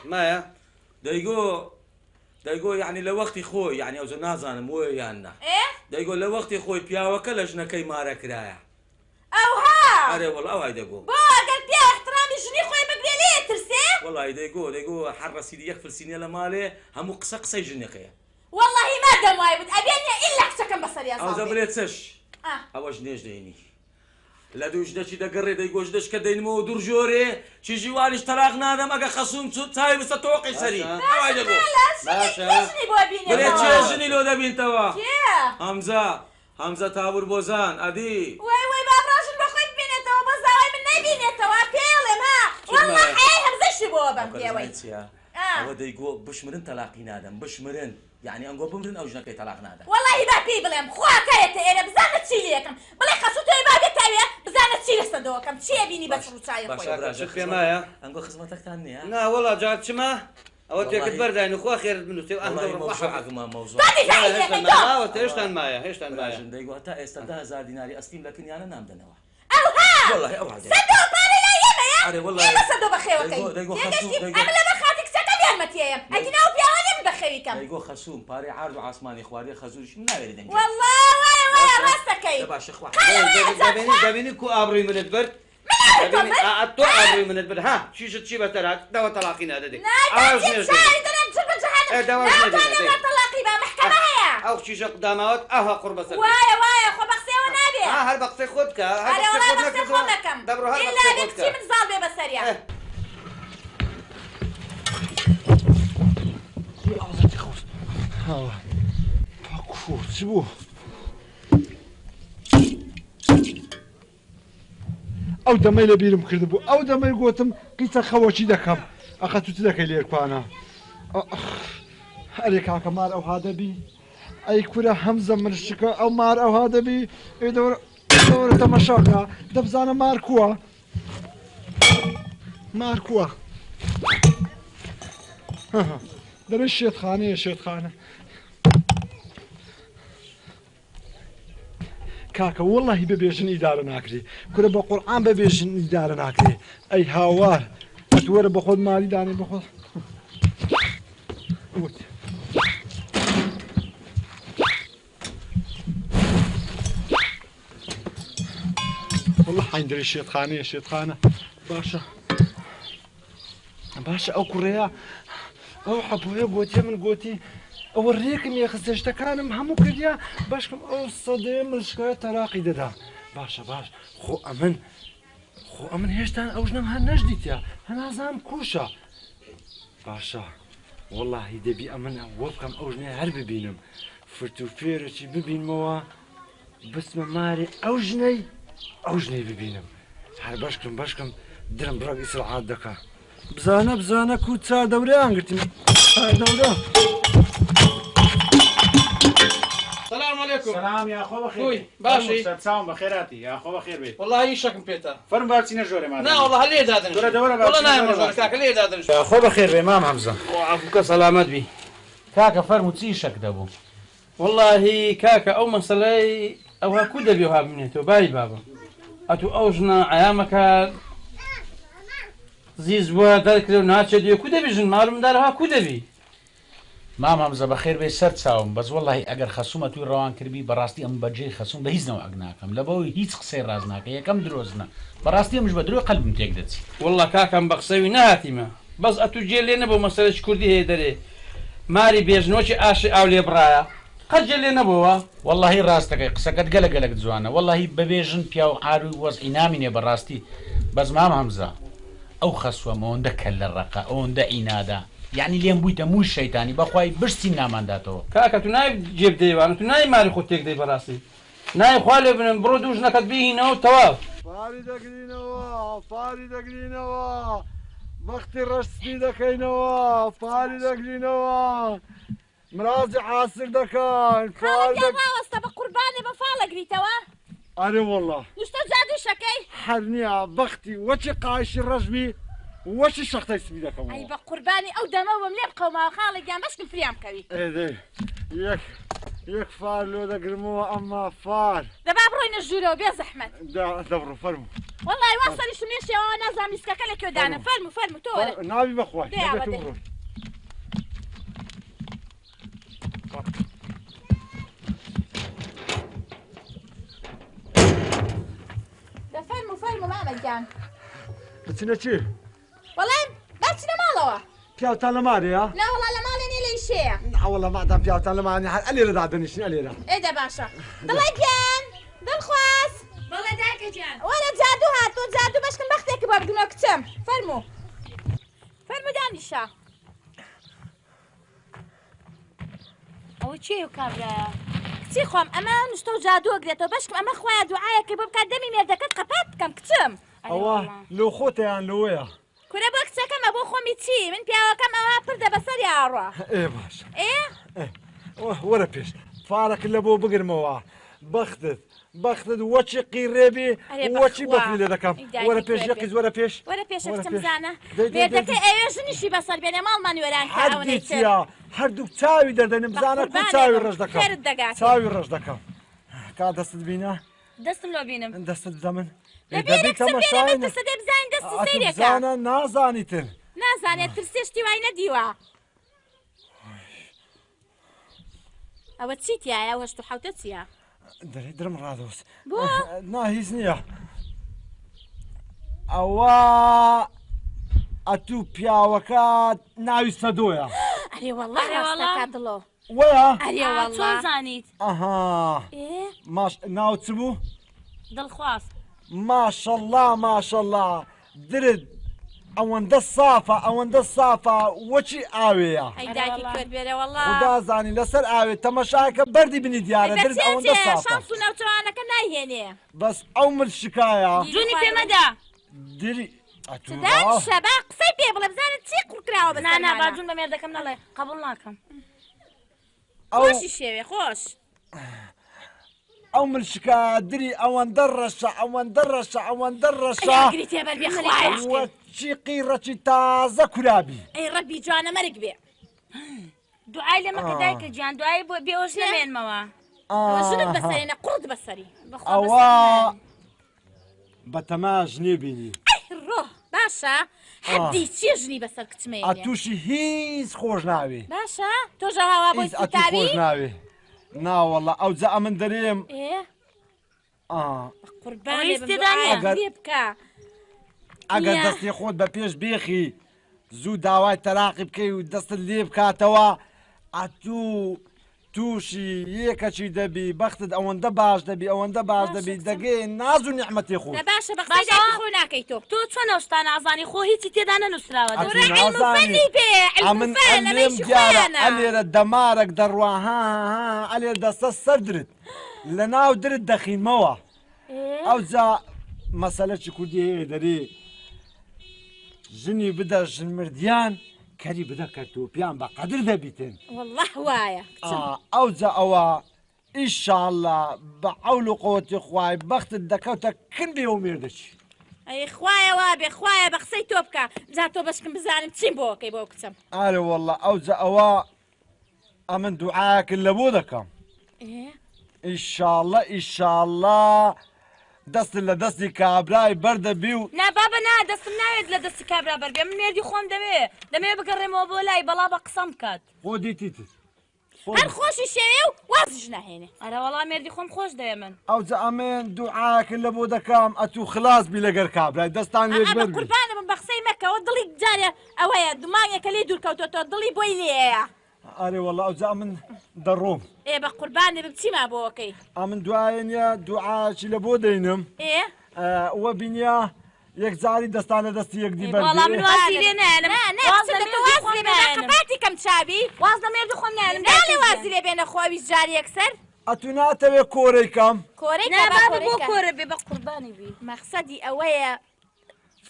Speaker 1: مايا
Speaker 6: دايقو يعني لوقتي خوي يعني او نازانم ويانا
Speaker 5: ايه
Speaker 6: دايقو لوقتي خوي بياوه كلشنا كي مارا كرايا
Speaker 5: او ها
Speaker 6: اري والله او هاي دايقو
Speaker 5: بو قال بيا احترامي جني خويا بقري ليه ترسي
Speaker 6: والله دايقو حر سيدي يكفل سيني مالي همو قصقصي جنقيه
Speaker 5: والله ما دام واي ابيني الا حشكم بصر يا
Speaker 6: او
Speaker 5: صاحبي
Speaker 6: زبلت سش او جنيش ديني لا دوش دشي دقري دايقوش دش كدين مو دور جوري شي جواني اشتراغنا انا ما خصوم تاي بس توقي سري او هاي دايقو
Speaker 5: باشا شنو بو ابيني
Speaker 6: بليت شي جني لو دبين توا
Speaker 5: يا
Speaker 6: حمزه تابور بوزان ادي
Speaker 5: وي باب راجل بخوي بيني توا بس زاوي من بيني توا بيلم ها والله حيهم زي شبوبم يا وي
Speaker 6: هو دايقو بشمرن تلاقي نادم بشمرن يعني انقو بمرن او جنكي طلاق نادا
Speaker 5: والله با بيبلم خوا كايت انا بزانت تشيليكم بلا خاصو تو با بتاوي بزانت تشيل صدوكم تشي بيني بس روتاي خويا
Speaker 1: شوف يا مايا
Speaker 6: انقو خدمتك ثاني ها
Speaker 1: لا والله جات شما او تيك برد اخو خير منو تي
Speaker 6: والله موضوعك ما موضوع
Speaker 1: ايش تان مايا
Speaker 6: دايقو حتى استدها زار ديناري استيم لكن انا نام دنوا
Speaker 5: او ها
Speaker 6: والله او عاد
Speaker 5: صدو طاري لا يما يا
Speaker 6: اري والله
Speaker 5: يما صدو بخيوكي
Speaker 6: دايقو خصو
Speaker 5: انا لا بخاتك سكن يا متيم اجينا وبيا بخيوكم
Speaker 6: دايقو خصوم باري عارض عثماني خواري خزوش من غير دنجا
Speaker 5: والله وي راسك
Speaker 6: باش اخوان
Speaker 1: دابيني كو ابري من البرد دابيني اتو ابري من البرد ها شي بترات دوا طلاقين هذا دي
Speaker 5: عاوز نرجع دوا طلاقي بقى محكمة هي
Speaker 1: او شي قدامات اها قرب سر
Speaker 5: واي خو بقسي ونابي
Speaker 1: هل بقسي خدك
Speaker 5: هل بقسي خدكم الا بكتي من زالبي بسريع
Speaker 3: فاكور سيبوه او دمي لبيرم كردبو او دمي قوتم قيتا خواشي دكم اخذت لك ليك انا عليك هاك مار او هذا بي اي كره همزه من الشكا او مار او هذا بي دور تماشاكا دبزانا ماركوا در الشيطخانه كاكا والله ببيجن إدارة ناكري كره بقرآن ببيجن إدارة ناكري أي هاوار أتورى بخود مالي داني بخود قوت والله حيندري الشيطخانة باشا أو كوريا أو حبويا قوتي من قوتي أوريكم يا خزشتا كانم همو كديا باشكم أو صديم الشكاية تراقي ددا باشا خو أمن هيشتان أوجنم هالنجديتيا هنازام كوشا باشا والله دبي أمن وبكم أوجني هرب ببينم فرتو فيرتي ببين موا بسم ماري أوجني ببينم هر باشكم درم براق إسرعات دكا بزانا كوتسا دوري أنقرتي دوري
Speaker 1: السلام عليكم.
Speaker 7: سلام يا اخو بخير.
Speaker 1: باشي.
Speaker 7: سلام بخيراتي يا اخو بخير بيت.
Speaker 1: والله هي شكم بيتا.
Speaker 7: فرم بارتينا جوري ما.
Speaker 1: لا والله ليه دادن. والله نايم رجال كاك ليه دادن.
Speaker 7: يا اخو بخير بإمام حمزة.
Speaker 1: وعفوك سلامات بي.
Speaker 7: كاكا فرمو تسيشك دابو.
Speaker 1: والله كاكا أو مسألة أو هكودا بيوها منيتو باي بابا. أتو أوجنا عيامك زيز بوا دارك لو ناتش ديو كودا بيجن معلوم دارها كودا بي.
Speaker 2: مام حمزه بخير به سر چاوم بس والله اگر خصومه توی روان کردی براستی ام بجی خصوم به هیچ نوع اگناکم لبو هیچ قصه راز ناکه یکم دروزنا براستی مش بدرو قلبم تيك دتي
Speaker 1: والله كاكم بقسوي نهاتيما بس اتو جيلي نبو مسألة كردي هي دري ماري بيجنوشي اشي اولي برايا قد جيلي نبوها
Speaker 2: والله راستك قسكت قلق زوانا والله ببيجن بياو عارو وضع نامني براستي بس مام حمزه او خصوه مون دكل الرقه اون دا عناده يعني لين بويتا مو الشيطاني بخواي برسي نامان داتو
Speaker 1: كاكا تو نايب جيب ديوان تو نايب ماري خوتيك دي براسي نايب خوالي بن برودوش نكت بيهنا وتواف
Speaker 3: فاري دقرينوا وقت رشتي دكينوا فاري دقرينوا مرازي حاصل دكان
Speaker 5: خالد يا واسطة بقرباني بفالق ريتوا
Speaker 3: أري والله
Speaker 5: يشتو زادو شەکەی
Speaker 3: هەرنیە بەختی وەچی قایشی ڕەژبی وەچی شەختەی سپی دەکەم
Speaker 5: ئەی بە قوربانی ئەو دەمەوەم لێ بقەومەوە خاڵێکیان بەشکم فریام بکەوی
Speaker 3: یەک فار لۆ دەگرمەوە ئەمما فار
Speaker 5: دەبا بڕۆینە ژوورەوە بێ زەحمەت
Speaker 3: دەبڕۆ فەرمو
Speaker 5: وەڵی وا سەریشم نێشێەوە نازانم میسکەکە لەکوێدانە فەرمو تۆ وەرە
Speaker 3: ناوی بەخوای
Speaker 5: فەرمو مامەگیان
Speaker 3: بچینە چی؟
Speaker 5: وەڵام باچینە ماڵەوە
Speaker 3: پیاوتان لە مارەیە؟
Speaker 5: لا وەڵا لە ماڵێ نێ لە ئیشەیە
Speaker 3: ناوەڵە مادام پیاوتان لە مانێ هەر ئەلێرەدا دەنیشتین ئەلێرە
Speaker 5: ئێدە باشە دڵی گیان دڵخواز بەڵێ داکەجان وەرە جادو هاتۆ جادو بەشکم بەختێکی بۆ بگنەوە کچم فەرمو دانیشە ئەوە چێ و کابرایە کچی خۆم ئەمە نوشتە و جادو ئەگرێتەوە بەشکم ئەمە خۆیان دوعایەکە بۆ بکات دەمی مێردەکەت قەپات بکەم کچم
Speaker 3: ئەوە لۆ خۆتەیان لەوەیە
Speaker 5: کورە بۆ کچەکەمە بۆ خۆمی چی من پیاوەکەم ئەوە پردە بەسەری ئاڕە
Speaker 3: ئێ باشە وەرە پێش فارەکە لە بۆ بگرمەوە بەختت وەچی قیڕێبی وەچی بەفری لێ دەکەم وەرە پێش یەقیز وەرە پێش
Speaker 5: کچم زانە مێردەکە ئێوێ ژنیشی بەسەر بێنێ ماڵمان وێران
Speaker 3: هەردووچیا هەردوو چاوی دەردەنێم بزانە کو چاوی ڕژ دەکەم چاوی ڕژ دەکەم کا دەستت بینە
Speaker 5: دەستم لۆ بینم
Speaker 3: دەستت بزەمن
Speaker 5: دەبێت
Speaker 3: نازانیتر
Speaker 5: نازانێت ترسێشتی وای نەدیوە ئەوە چیتیایە هەشت و حوتە چییە؟
Speaker 3: دەرێ درم ڕادۆست
Speaker 5: بۆ؟
Speaker 3: نا هیچ نییە ئەوە ئەتوو پیاوەکە ناوی سەدۆیە
Speaker 5: ئەرێ وەڵڵا دڵۆ
Speaker 3: وەیە؟
Speaker 5: ئەرێ وەڵڵا زانیت
Speaker 3: ئەها ناو چ بوو؟
Speaker 5: دڵخواز
Speaker 3: ماشەڵڵا درت ئەوەندە سافە وەچی ئاوەیە
Speaker 5: ئەیداکی کوێت بێرە وەڵڵا
Speaker 3: خدا زانی لەسەر ئاوێت تەمەشاکە بەردی بنی دیارە درت ئەوەندە سافە
Speaker 5: شانس و ناوچەوانەکە ناهێنێ
Speaker 3: بەس ئەو ملشکایە
Speaker 5: جوونی پێمەدا
Speaker 3: دری
Speaker 5: شەبا قسەی پێ بڵێ بزانێت چی قورکراوە بەسەرمانە باجوون بە مێردەکەم نەڵێ قبوڵ ناکەم خۆشی شێوێ خۆش
Speaker 3: ئەو ملشکە دری ئەوەندە ڕەشە چی قیڕەچی تازە کورابی
Speaker 5: ئەی ڕەبی جوانە مەرگ بێ دوعای لە مەکە دایکە گیان دوای بۆ بێوەش نەمێنمەوە ژنت بەسەرێنە قوڕت بەسەری
Speaker 3: ئەوە بەتەما ژنێ بینی
Speaker 5: ڕۆ باشە هەردی چیە ژنی بەسەر کچمێنێ
Speaker 3: ئەتووشی هیچ خۆش ناوێ
Speaker 5: باشە تۆژە هاوا بۆی سوتاوی
Speaker 3: خۆش ناوێ ناوەڵە ئەو جا ئەمن دەرێم
Speaker 5: قوربانی لێ بکە
Speaker 3: ئەگەر دەستی خۆت بە پێش بێخی زوو داوای تەراقی بکەی و دەستت لێ بکاتەوە ئەتوو تووشی یەکەچی دەبی بەختت ئەوەندە باش دەبی دەگەی ناز و نیحمەتی خۆ
Speaker 5: باشە بەخۆ ناکەی تۆ چۆن ئەوشتا نازانی خۆ هیچی تێدا نەنووسراوە
Speaker 3: ئەلێرە دەمارێک دەڕواها ئەلێر دەستە سەردرت لە ناو درت دەخینمەوە ئەو جا مەسەلە چی کوردی هەیە دەرێ ژنی بدە ژن مردیان کەری بدە کەرتۆپیان بە قەدر دەبیتن
Speaker 5: والله وایە
Speaker 3: ئەو جا ئەوە ئیشاءالله بە عەول و قووەتی خوای بەختت دەکەوتە کندێ و مێردەچی
Speaker 5: ئەی خوایە وابێ خوایە بە قسەی تۆ بکە جا تۆ بەشکم بزانم چیم بۆکەی بۆ کچم
Speaker 3: ئارێ وەڵڵە ئەو جا ئەوە ئەمن دوعاکن لە بۆ دەکەم ئیشاءالله دەست لە دەستی کابرای بەردەبی و
Speaker 5: نابابە نا دەستم ناوێت لە دەستی کابرا بەربێ من مێردی خۆم دەمێ بگەڕێمەوە بۆ لای بەڵا بە قسەم بکات
Speaker 3: خۆ دیتیتر
Speaker 5: هەر خۆشی شێوێ و وازش ناهێنێ ئەرە وەڵام مێردی خۆم خۆش دەوێ من
Speaker 3: ئەو جا ئەمێن دوعاکن لە بۆ دەکەم ئەتوو خلاص بی لەگەر کابرای دەستان لێ بەربی
Speaker 5: قوربانە من بە قسەی مەکەوە دڵی جارێ ئەوەیە دومانگێکە لێ دوورکەوتۆ دڵی بۆی لێیە
Speaker 3: ئارێ وەڵڵا ئەو جا من دەڕۆم
Speaker 5: بە قوربانێ بچیما بۆکەی
Speaker 3: ئەمن دوایەنە دوعاچی لە بۆ دەینم وە بینیا یەک جاری دەستانە دەستی یەکدی
Speaker 5: بەردی کەم چاوی واز لە مێردی خۆم نێنم داڵێ وازی لێ بێنە خۆوی جاری یەکسەر
Speaker 3: ئەتو ناتەوێ کۆرەیکەم
Speaker 5: بۆ کۆرە بێ بە قوربانی بی مەقسەدی ئەوەیە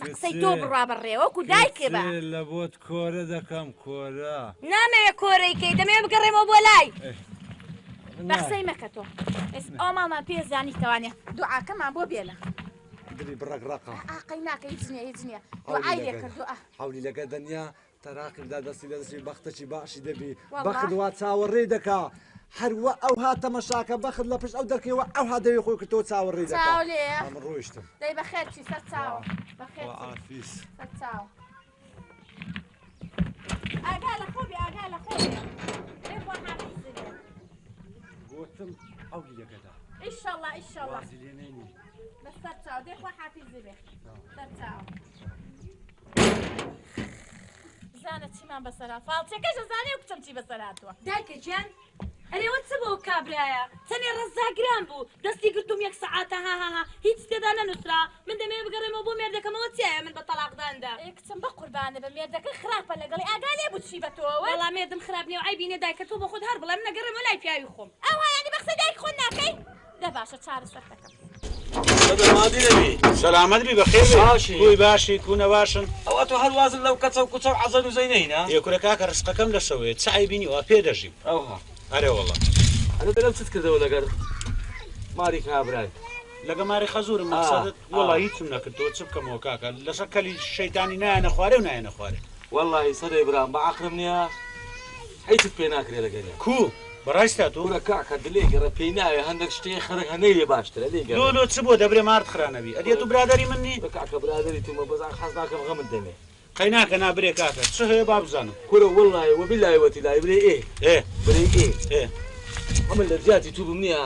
Speaker 5: قسەی تۆ بڕوا بەڕێوە وەکو دایکێ بە
Speaker 3: لە بۆت کۆرە دەکەم کۆرە
Speaker 5: نامەوێ کۆرەیکەی دەمێ بگەڕێمەوە بۆ لای بە قسەی مەکە تۆ ئەو ماڵمان پێ زانی تەوانێ دوعاکەمان بۆ بێنە
Speaker 3: دڵی بڕەگڕەقە
Speaker 8: ئاقەی ناکە هیچ نییە هیچ نییە دوعای لێ کردو
Speaker 3: حولی لەگە دەنیا تەراقیدا دەستی لەدەستی بەختەی باشی دەبی بەخدوا چاوەڕێ دەکا هەروە ئەو هاتەمەشاکە بەخت لە پشت ئەو دەرکەوە ئەو هادەوی خۆی کردەوە چاوەڕێ دەکا ئەمە ڕۆیشتم
Speaker 8: دەی بەخێرچی سەر چاوە
Speaker 3: ئافیس
Speaker 8: سەر چاوە ئاگا لە خۆبی ئاگا لە خۆبی
Speaker 3: گوتم ئەو لەگەدا
Speaker 8: ئیشەڵڵا ئیشەڵڵا
Speaker 3: لێنێنی
Speaker 8: بەسەر چاو دێ خۆ حافیزی بێ سەر چاوە زانە چیمان بەسەرا فاڵچەکەش زانێ و کچەم چی بەسەراتوە
Speaker 5: دایکە گیان ئەرێوە چ بۆ کابرایە تەنێ ڕەزاگران بوو دەستی گرتوم یەک سەعاتە هاهاها هیچ تێدا نەنووسرا من دەمێ بگەڕێمەوە بۆ مێردەکەمەوە چیایە من بە تەلاقداندا
Speaker 8: کچم بە قوربانە بە مێردەکە خراپە لەگەڵی ئاگا لێ بوو چی بە تۆوە
Speaker 5: وەڵا مێردم خراپ نیە و ئایبینێ دایکە تۆ بە خۆت هەر بڵێ من نەگەڕێمە لای پیاوی خۆم
Speaker 8: ئەوە یانی بەخسە دایک خۆن ناکەی دە باشە چارەسەر دەکەم
Speaker 2: سلامت بی بەخێر کوی باشی کوونە باشن
Speaker 6: ئەوە تۆ هەروازن لەو کەچە و کوچە و عەزەن و زەینەینا
Speaker 2: یەکورە کاکە ڕستەکەم لە شەوەیە چای بینی ئەوە پێ دەژیم
Speaker 6: ئەوها
Speaker 2: ئەرێ وەڵڵا
Speaker 6: ئەرە دەرەم چت کردەوە لەگەر ماری کابرای
Speaker 2: لەگە ماری خەزورم مەقسەدت وەڵا هیچم نەکردەوە چ بکەمەوە کاکە لەسەر کەلی شەیتانی نایەنە خوارێ و نایەنە خوارێ
Speaker 6: وەڵڵاهی سەدەی برام بە عەقلم نییە هیچت پێ ناکرێ لەگەرێ
Speaker 2: کو بەڕاستە تۆ
Speaker 6: وەرە کاکە دلێ گەڕە پێی ناوێ هەندێک شتێ خەرق هەنەی لێ باشترە لێ گەڕە
Speaker 2: لۆ چ بۆ دەبرێ مارد خرانەبی ئەدێ تو برادەری من نی
Speaker 6: بە کاکە برادەری تومە بەزان حەز ناکەم غەمت دەمێ
Speaker 2: قەی ناکە نابرێ کاکە چ هەیە با بزانم
Speaker 6: کورە وەڵڵاهی وەبیلای وەتیلای برێ
Speaker 2: ئێ
Speaker 6: برێ
Speaker 2: ئێ
Speaker 6: ئەمە لە زیاتی تووبم نییە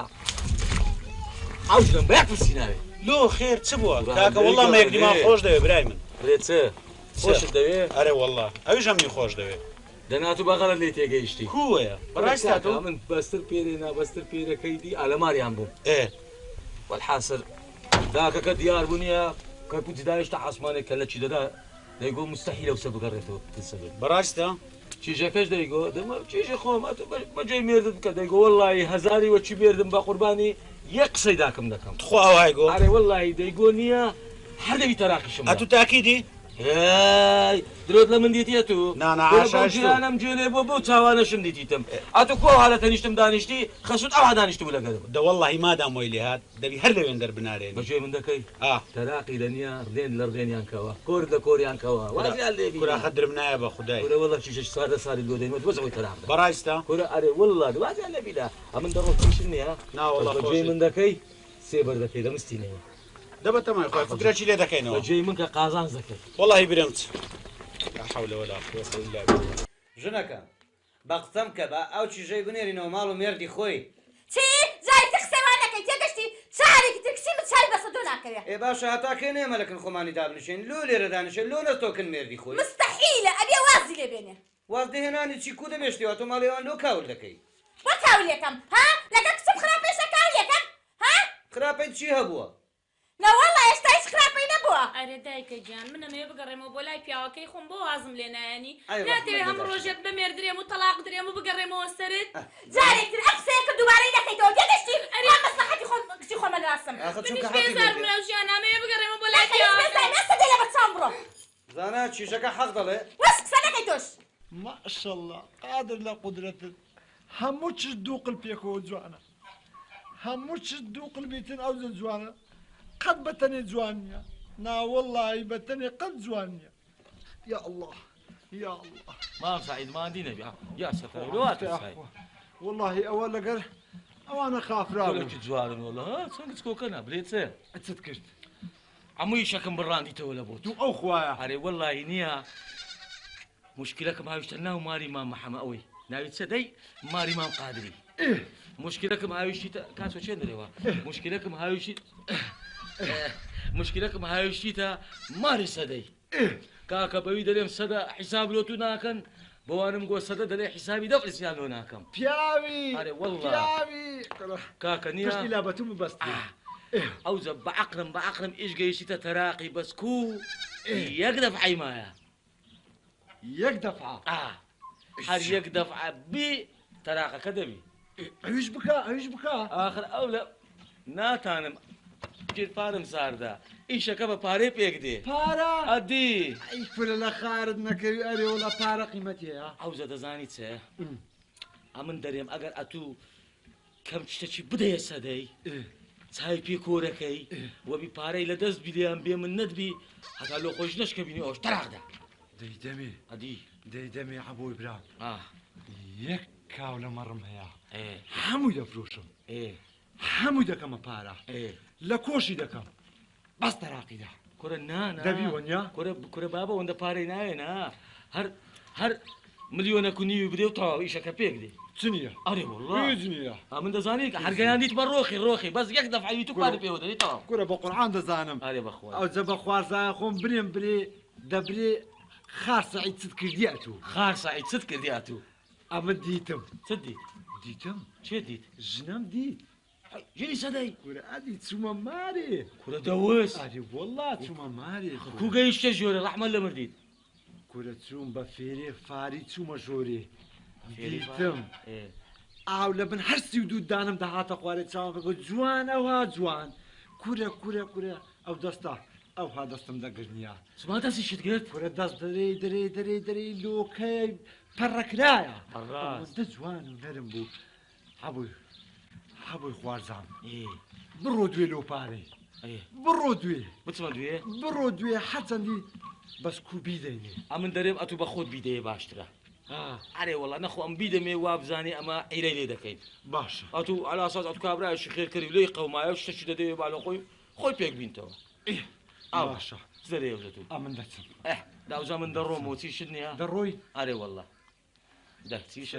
Speaker 6: ئاوژدەم بەیەک پرسی ناوێ
Speaker 2: لۆ خێر چ بووە کاکە وەڵڵا مە یەکدیمان خۆش دەوێ برای من
Speaker 6: برێ چ خۆشت دەوێ
Speaker 2: ئەرێ وەڵڵا ئەویش هەمنی خۆش دەوێ
Speaker 6: دەنات و بەغەڵت لێ تێگەیشتی
Speaker 2: کووەیە بەڕاستە تۆ
Speaker 6: من بەستر پێرێ نابەستر پێرەکەی دی ئالەماریان بووم والحاصل داکەکە دیار بوونیە کە کوتی دایشتە حاسمانێک کە لە چی دەدا دەیگۆ مستەحیلە وسە بگەڕێتەوە تسەبێت
Speaker 2: بەڕاستە
Speaker 6: چیژەکەش دەیگۆ دەمە چیژی خۆم بەجێی مێردت بکە دەیگۆ وەڵڵاهی هەزاری وەچی مێردم بە قوربانی یەک قسەی داکەم دەکەم
Speaker 2: خۆ ئەوای گۆ
Speaker 6: ئارێ وەڵڵاهی دەیگۆ نییە هەر دەوی تەراقیشم
Speaker 2: ئەتو تاکیدی
Speaker 6: درۆت لە من دیتە تو
Speaker 2: نانەم
Speaker 6: جێنێ بۆ بۆ چاوانەشم دیتیتم ئەتو کۆ حالەتە نیشتم دانیشتی خەسوت ئەوها دانیشتبوو لەگەرم
Speaker 2: دەوەڵڵاهی مادام وی لێ هات دەبی هەر لەوێن دەربنارێن
Speaker 6: بەجێ من دەکەی تەراقی لە نییە ڕێن لە ڕێنیانکەوە کۆر لە کۆریانکەوە
Speaker 2: کوراخە درم نایە بە خودای
Speaker 6: وەڵە چیش سادە ساری لۆ دەینەوە بەزەوەی تەراق
Speaker 2: بەڕاستە
Speaker 6: کورە ئەرێ وەڵڵا دوازیان لەبیدا ئەمن دەڕۆشن نییە
Speaker 2: ناوەڵە
Speaker 6: بەجێ من دەکەی سێبەر دەکەی دەمستینەوە
Speaker 2: دەبە تەمای خۆی فکرەی لێ دەکەینەوە
Speaker 6: بەجێی من کە قازان دەکەی
Speaker 2: وەڵڵاهی برمت لا حول ولا قوة إلا بالله
Speaker 4: ژنەکە بە قسەم کە بە ئەو چیژەی بنێرینەوە ماڵ و مێردی خۆی
Speaker 8: چی جای تخسێوان نەکەی تێگەشتی چارێکی ترکسی من چای بەسە دۆ ناکەوێ
Speaker 4: ئێ باشە هەتاکە نێمەلەکن خۆمانی دابنشێن لۆ لێرە دانیشێن لۆ نەستۆکن مێردی خۆی
Speaker 8: مستەحیلە ئەبێ وازی لێ بێنێ
Speaker 4: واز دەهێنانی چی کو دەمێشتیەوە تۆ ماڵێوان لۆ کاول دەکەی
Speaker 8: بۆ کاول یەکەم ها لەگە کچم خراپێشە کاول یەکەم ها
Speaker 4: خراپەی چی هەبووە
Speaker 8: نەوەڵڵا ئێستا هیچ خراپەی نەبووە
Speaker 5: ئەرێ دایکە گیان من ئەمەیە بگەڕێمەوە بۆ لای پیاوەکەی خۆم بۆ وازم لێ نایەنی ناتەوێ هەم ڕۆژێت بمێردرێم و تەلاق درێم و بگەڕێمەوە سەرت
Speaker 8: جارێکتر ئەم قسەیەکە دووبارەی نەکەیتەوە تێگەشتی ئەریان مەسلحەتی خۆم کچی خۆمە لەراستم
Speaker 5: منیش بێزار بنەو ژیان ئەمەیە بگەڕێمەوە بۆ لای
Speaker 8: نەستە دێ لە بەچاوم بڕۆ
Speaker 4: زانە چیژەکە حەق دەڵێ
Speaker 8: وەس قسە نەکەی تۆش
Speaker 3: ماشەڵڵا قادر لە قودرەتت هەموو چ دوو قل پێکەوە جوانە هەموو چ دوو قل بیتن ئەو جوانە قەت بەتەنێ جوان نییە ناوەڵڵاهی بەتەنێ قەت جوان نییە یا الله یا الله
Speaker 6: مام سعید ماندی نەبی یا سەفەرات
Speaker 3: واللهی ئەوە لەگەر ئەوانە خافراوە
Speaker 6: جوانن وڵە چەند کۆکەنا برێتە
Speaker 3: چت کرد
Speaker 6: هەمووی شەکەم بڕاندیتەوە لە بۆ
Speaker 3: تو ئەو خوایە
Speaker 6: هەرێ وەڵڵاهی نییە مشکلەکەم هاویشتە ناو ماری مام محەممە ئەوەی ناوی چەدەی ماری مام قادری مشکلەکەم هاویشتی کاسۆ چێن دەرێەوە مشکلەکەم هاویشتیتە ماری سەدەی کاکە بەوی دەرێم سەدە حیساب لۆ تو ناکەن بەوانم گۆ سەدە دەڵێ حیسابی دەفرسیان لۆ ناکەم
Speaker 3: پیاوی
Speaker 6: ئەرێ وەڵڵا کاکە نییە
Speaker 3: پشتی لا بەتوم بەستی
Speaker 6: ئەوزە بەعقلم ئیش گەیشتیتە تەراقی بەسکو یەک دەفعی مایە
Speaker 3: یەک دەفع
Speaker 6: هەر یەک دەفع بی تەراقەکە دەبی
Speaker 3: ئەویش بکە
Speaker 6: آخر ئەو لە ناتانم گیرپارم ساردا ئیشەکە بە پارەی پێک دێ
Speaker 3: پارە
Speaker 6: ئەدی
Speaker 3: ئەیفرە لە خارت نەکەوی ئەرێەوە لە پارە قیمەتیە
Speaker 6: ئەوزە دەزانی چێ ئەمن دەرێم ئەگەر ئەتوو کەم شتێکی بدەیە سەدەی چای پێ کۆرەکەی وەبی پارەی لە دەست بیلیان بێ من نەدبی هەتا لۆ خۆش نەشکە بینی ئەوش تەراقدا
Speaker 3: دەیدەمێ
Speaker 6: ئەدی
Speaker 3: دەیدەمێ عەبۆی برام
Speaker 6: ئا
Speaker 3: یەک کاو لە مەڕم هەیە هەمووی دەفرۆشم هەمووی دەکەمە پارە لە کۆشی دەکەم بەس تەراقیدا
Speaker 6: کورە نانا
Speaker 3: دەبی وەنیا
Speaker 6: کورە بابە ئەوەندە پارەی ناوێنا هەر ملیۆنە نیوی بدێ و تەواو ئیشەکە پێک دێ
Speaker 3: چ نییە
Speaker 6: ئەرێ وەڵڵا
Speaker 3: هیچ نییە
Speaker 6: من دەزانی کە هەرگەیان دیت بە ڕۆخی بەس یەک دەفعوی تو پارە پێوە دەدەی تەواو
Speaker 3: کورە بە قورعان دەزانم
Speaker 6: ئەرێ بەخوا
Speaker 3: ئەو جە بە خوارزایە خۆم برێم برێ دەبرێ خار سەعید چت کردیات و
Speaker 6: خار سەعید چت کردیات و
Speaker 3: ئەمە دیتم
Speaker 6: چت
Speaker 3: دیتم
Speaker 6: چێ دیت
Speaker 3: ژنم دیت
Speaker 6: ژنی سەدەی
Speaker 3: کورە ئەدی چوومە مارێ
Speaker 6: کورە دەوەست
Speaker 3: ئەدی وەڵڵا چوومە مارێ
Speaker 6: کوگەیشتە ژۆرە ڕەحمە لە مردیت
Speaker 3: کورە چووم بە فێرێ فاری چوومە ژۆرێ دیتم ئاو لە بن هەرسی و دوو دانم دەهاتە خوارێ چاوم بگو جوان ئەوها جوان کورە ئەو دەستە ئەوها دەستم دەگرنیە
Speaker 6: سما دەستی شت کرد
Speaker 3: کورە دەست دەرێ لۆکەی پەڕەکرایە دە جوان و نەرم بوو هەبووی خوارزان بڕۆ دوێ لۆپارەی بڕۆ دوێ
Speaker 6: بچمە دوێ
Speaker 3: بڕۆ دوێ حەچەندی بەس کوبی دەینێ
Speaker 6: ئەمن دەرێم ئەتو بە خۆت بیدەیە باشترە ئەرێ وەڵا نەخۆ ئەم بیدەمێ وا بزانێ ئەمە عیرەی لێ دەکەین
Speaker 3: باشە
Speaker 6: ئەتو ئالاساز ئەتو کابرایشی خێرکەری لێی قەومایە و شتێکی دەدەوێ باڵە خۆی پێک بینتەوە
Speaker 3: باشە
Speaker 6: زەرێ تو
Speaker 3: ئەمن دەچم
Speaker 6: داوزا من دەڕۆمەوە چی شت نییە
Speaker 3: دەڕۆی
Speaker 6: ئەرێ وەڵا دەچیشە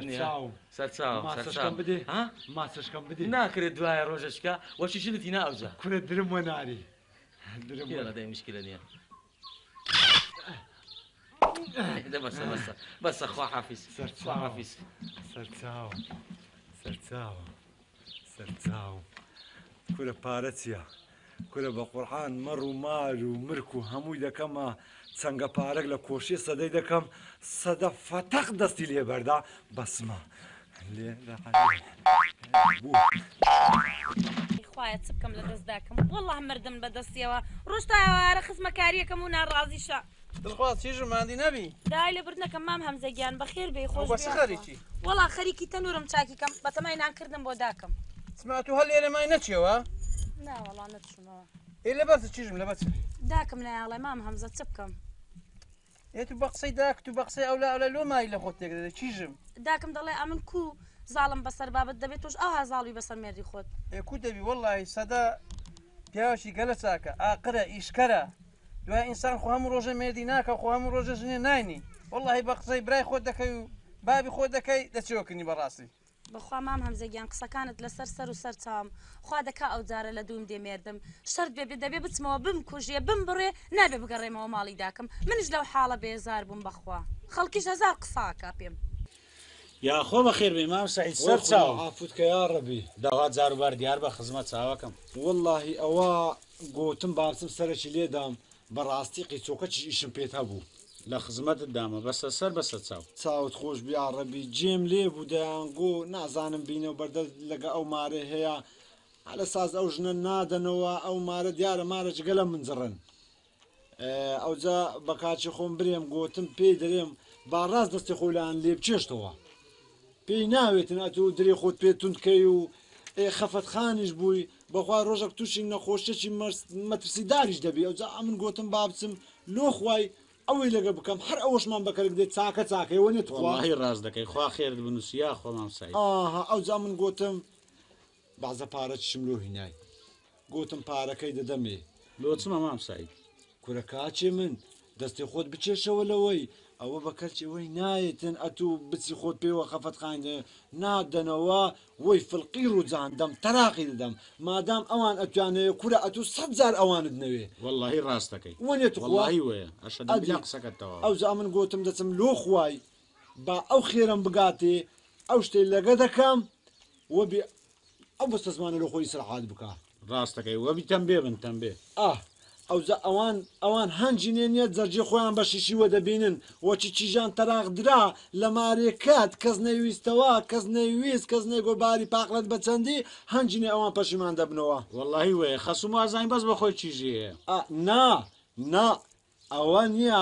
Speaker 3: ماسەشکەم بدێ ماسەشکەم بدێ
Speaker 6: ناکرێت دوایە ڕۆژەشکە وەچی شتی ناوزە
Speaker 3: کورە درم وە ناری
Speaker 6: درم مشکلە نییە بەسە خوا حافیز
Speaker 3: سەرچاو کورە پارە چییە کورە بە قورعان مەڕ و مال و مرک و هەمووی دەکەمە چەنگە پارەک لە کۆشی سەدەی دەکەم سەدە فەتەق دەستی لێ بەردا بەسمە
Speaker 5: خوایە چ بکەم لە دەست داکەم وەڵڵاه مردم بەدەستیەوە ڕۆژتاوارە خزمەکاریەکەم و ناڕازیشە
Speaker 1: دڵخواز چیژم مادی نەبی
Speaker 5: دای لە بردنەکەم مام هەمزەگیان بەخێر بێ خۆش
Speaker 1: بەس خەریکی
Speaker 5: وەڵا خەریکی تەنورم چاکیکەم بەتەمای نانکردم بۆ داکەم
Speaker 1: سما تو هەل لێرە مای نەچیەوە
Speaker 5: ناوەڵا نەچوونەوە
Speaker 1: ئێ لەبەر چیژم لەبەر
Speaker 5: داکەم نایاڵێ مام هەمزە چ بکەم
Speaker 1: ئێ تو بە قسەی داک تو بە قسەی ئەولا لۆ مای لە خۆت تێکدەدە چیژم
Speaker 5: داکەم دەڵێ ئەمن کو زاڵم بەسەر بابەت دەبێت تۆش ئەوها زاڵی بەسەر مێردی خۆت
Speaker 1: کو دەبی وەڵی سەدا پیاوەشی گەلە چاکە ئاقرە ئیشکەرە دوای ئینسان خۆ هەموو ڕۆژە مێردی ناکە خۆ هەموو ڕۆژە ژنێ ناینی وەڵی بە قسەی برای خۆت دەکەی و بابی خۆت دەکەی دەچێوەکردنی بەڕاستی
Speaker 5: بەخوا مام هەمزەگیان قسەکانت لەسەر سەر و سەر چاوم خوا دەکا ئەو جارە لە دووم دێمێردم شەرت بێ دەبێ بچمەوە بم کوژیە بم بڕێ نابێ بگەڕێمەوە ماڵی داکەم منش لەو حاڵە بێزار بووم بەخوا خەڵکیش هەزار قساکە پێم
Speaker 2: یا خۆ بەخێر بێ مام سعید سەر چاو
Speaker 3: عافوتکە یا ڕەبی
Speaker 2: داوا جاروبار دیار بە خزمەت چاوەکەم
Speaker 3: واللهی ئەوە گوتم بابچم سەرەکی لێدام بەڕاستی قیچۆکەچی ئیشم پێت هەبوو
Speaker 2: لە خزمەتت دامە بەسە سەر بەسە چاو
Speaker 3: چاوت خۆش بیاڕەبی جێم لێ بوو دەیانگۆ نازانم بینە و بەردە لەگە ئەو مارە هەیە لە ساز ئەو ژنە نادەنەوە ئەو مارە دیارە مارە جگەلە منجڕن ئەوجا بە کاچی خۆم برێم گوتم پێی دەرێم با ڕاست دەستی خۆیان لێ بچێشتەوە پێی ناوێتن ئەتو درێ خۆت پێتونکەی و خەفەت خانیش بووی بەخوا ڕۆژێک تووشی نەخۆشتێکی مەترسی داریش دەبی ئەوجا ئەمن گوتم با بچم لۆ خوای ئەوەی لەگە بکەم هەر ئەوەشمان بەکەرێک دێت چاکە چاکەیەوە نێت
Speaker 2: خۆڵی ڕاست دەکەی خوا خێرت بنووسیا خۆمام سعید
Speaker 3: ئەوجا من گوتم بازە پارە چشم لۆ هینای گوتم پارەکەی دەدەمێ
Speaker 2: لۆ چمە مام سعید
Speaker 3: کورە کاچێ من دەستی خۆت بچێشەوە لەوەی ئەوە بە کەلچەوەی نایەتن ئەتوو بچی خۆت پێوە خەفەت خاندە نادەنەوە وەی فڵقی ڕووجان دەم تەراقی دەدەم مادام ئەوان ئەتوانەیە کورە ئەتوو 100 جار ئەوانت نەوێ
Speaker 2: وەڵڵاهی ڕاست دەکەی
Speaker 3: وەنێت
Speaker 2: وەڵڵاهی وەیە ئەشەدە قسەکەتەوە
Speaker 3: ئەوجا من گوتم دەچم لۆ خوای با ئەو خێرم بگاتێ ئەو شتەی لەگە دەکەم وەبێ ئەو بەستە زمانە لە خۆی سرعات بکە
Speaker 2: ڕاست دەکەی وەبی تەمبێ بن تەمبێ
Speaker 3: ئەوجا ئەوان هەنجینێ نیە جەرجی خۆیان بە شیشیوە دەبینن وەچی چیژان تەراق درا لە مارێکات کەس نەویستەوە کەس نەویست کەس نێگۆباری پاقلت بە چەندی هەنجینێ ئەوان پەشیمان دەبنەوە
Speaker 2: وەڵڵاهی وەیە خەسوم وازانی بەس بە خۆی چیژیە
Speaker 3: نا ئەوە نییە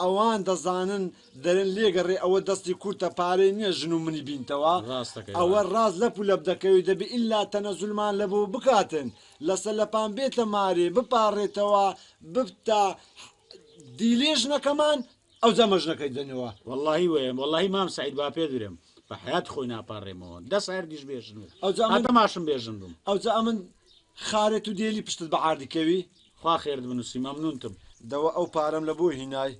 Speaker 3: ئەوان دەزانن دەرێن لێگەڕێ ئەوە دەستی کورتە پارەی نییە ژن و منی بینتەوە ئەوە ڕاست لەپ و لەب دەکەوی دەبی ئللا تەنەزولمان لەبوو بکاتن لەسەر لەپان بێتە مارێ بپارڕێتەوە ببتە دیلێ ژنەکەمان ئەو جەمە ژنەکەی دەنەوە
Speaker 2: واللهی وێم واللهی مام سعید با پێ درێم بە حیات خۆی ناپارڕێمەوە دە سایردیش بێژن ئەو ماشم بێژن بووم
Speaker 3: ئەوجا ئەمن خارێت و دێلی پشتت بە عاردیکەوی
Speaker 2: خوا خێرت بنووسی مەمنونتم
Speaker 3: دەوە ئەو پارەم لە بۆ هینای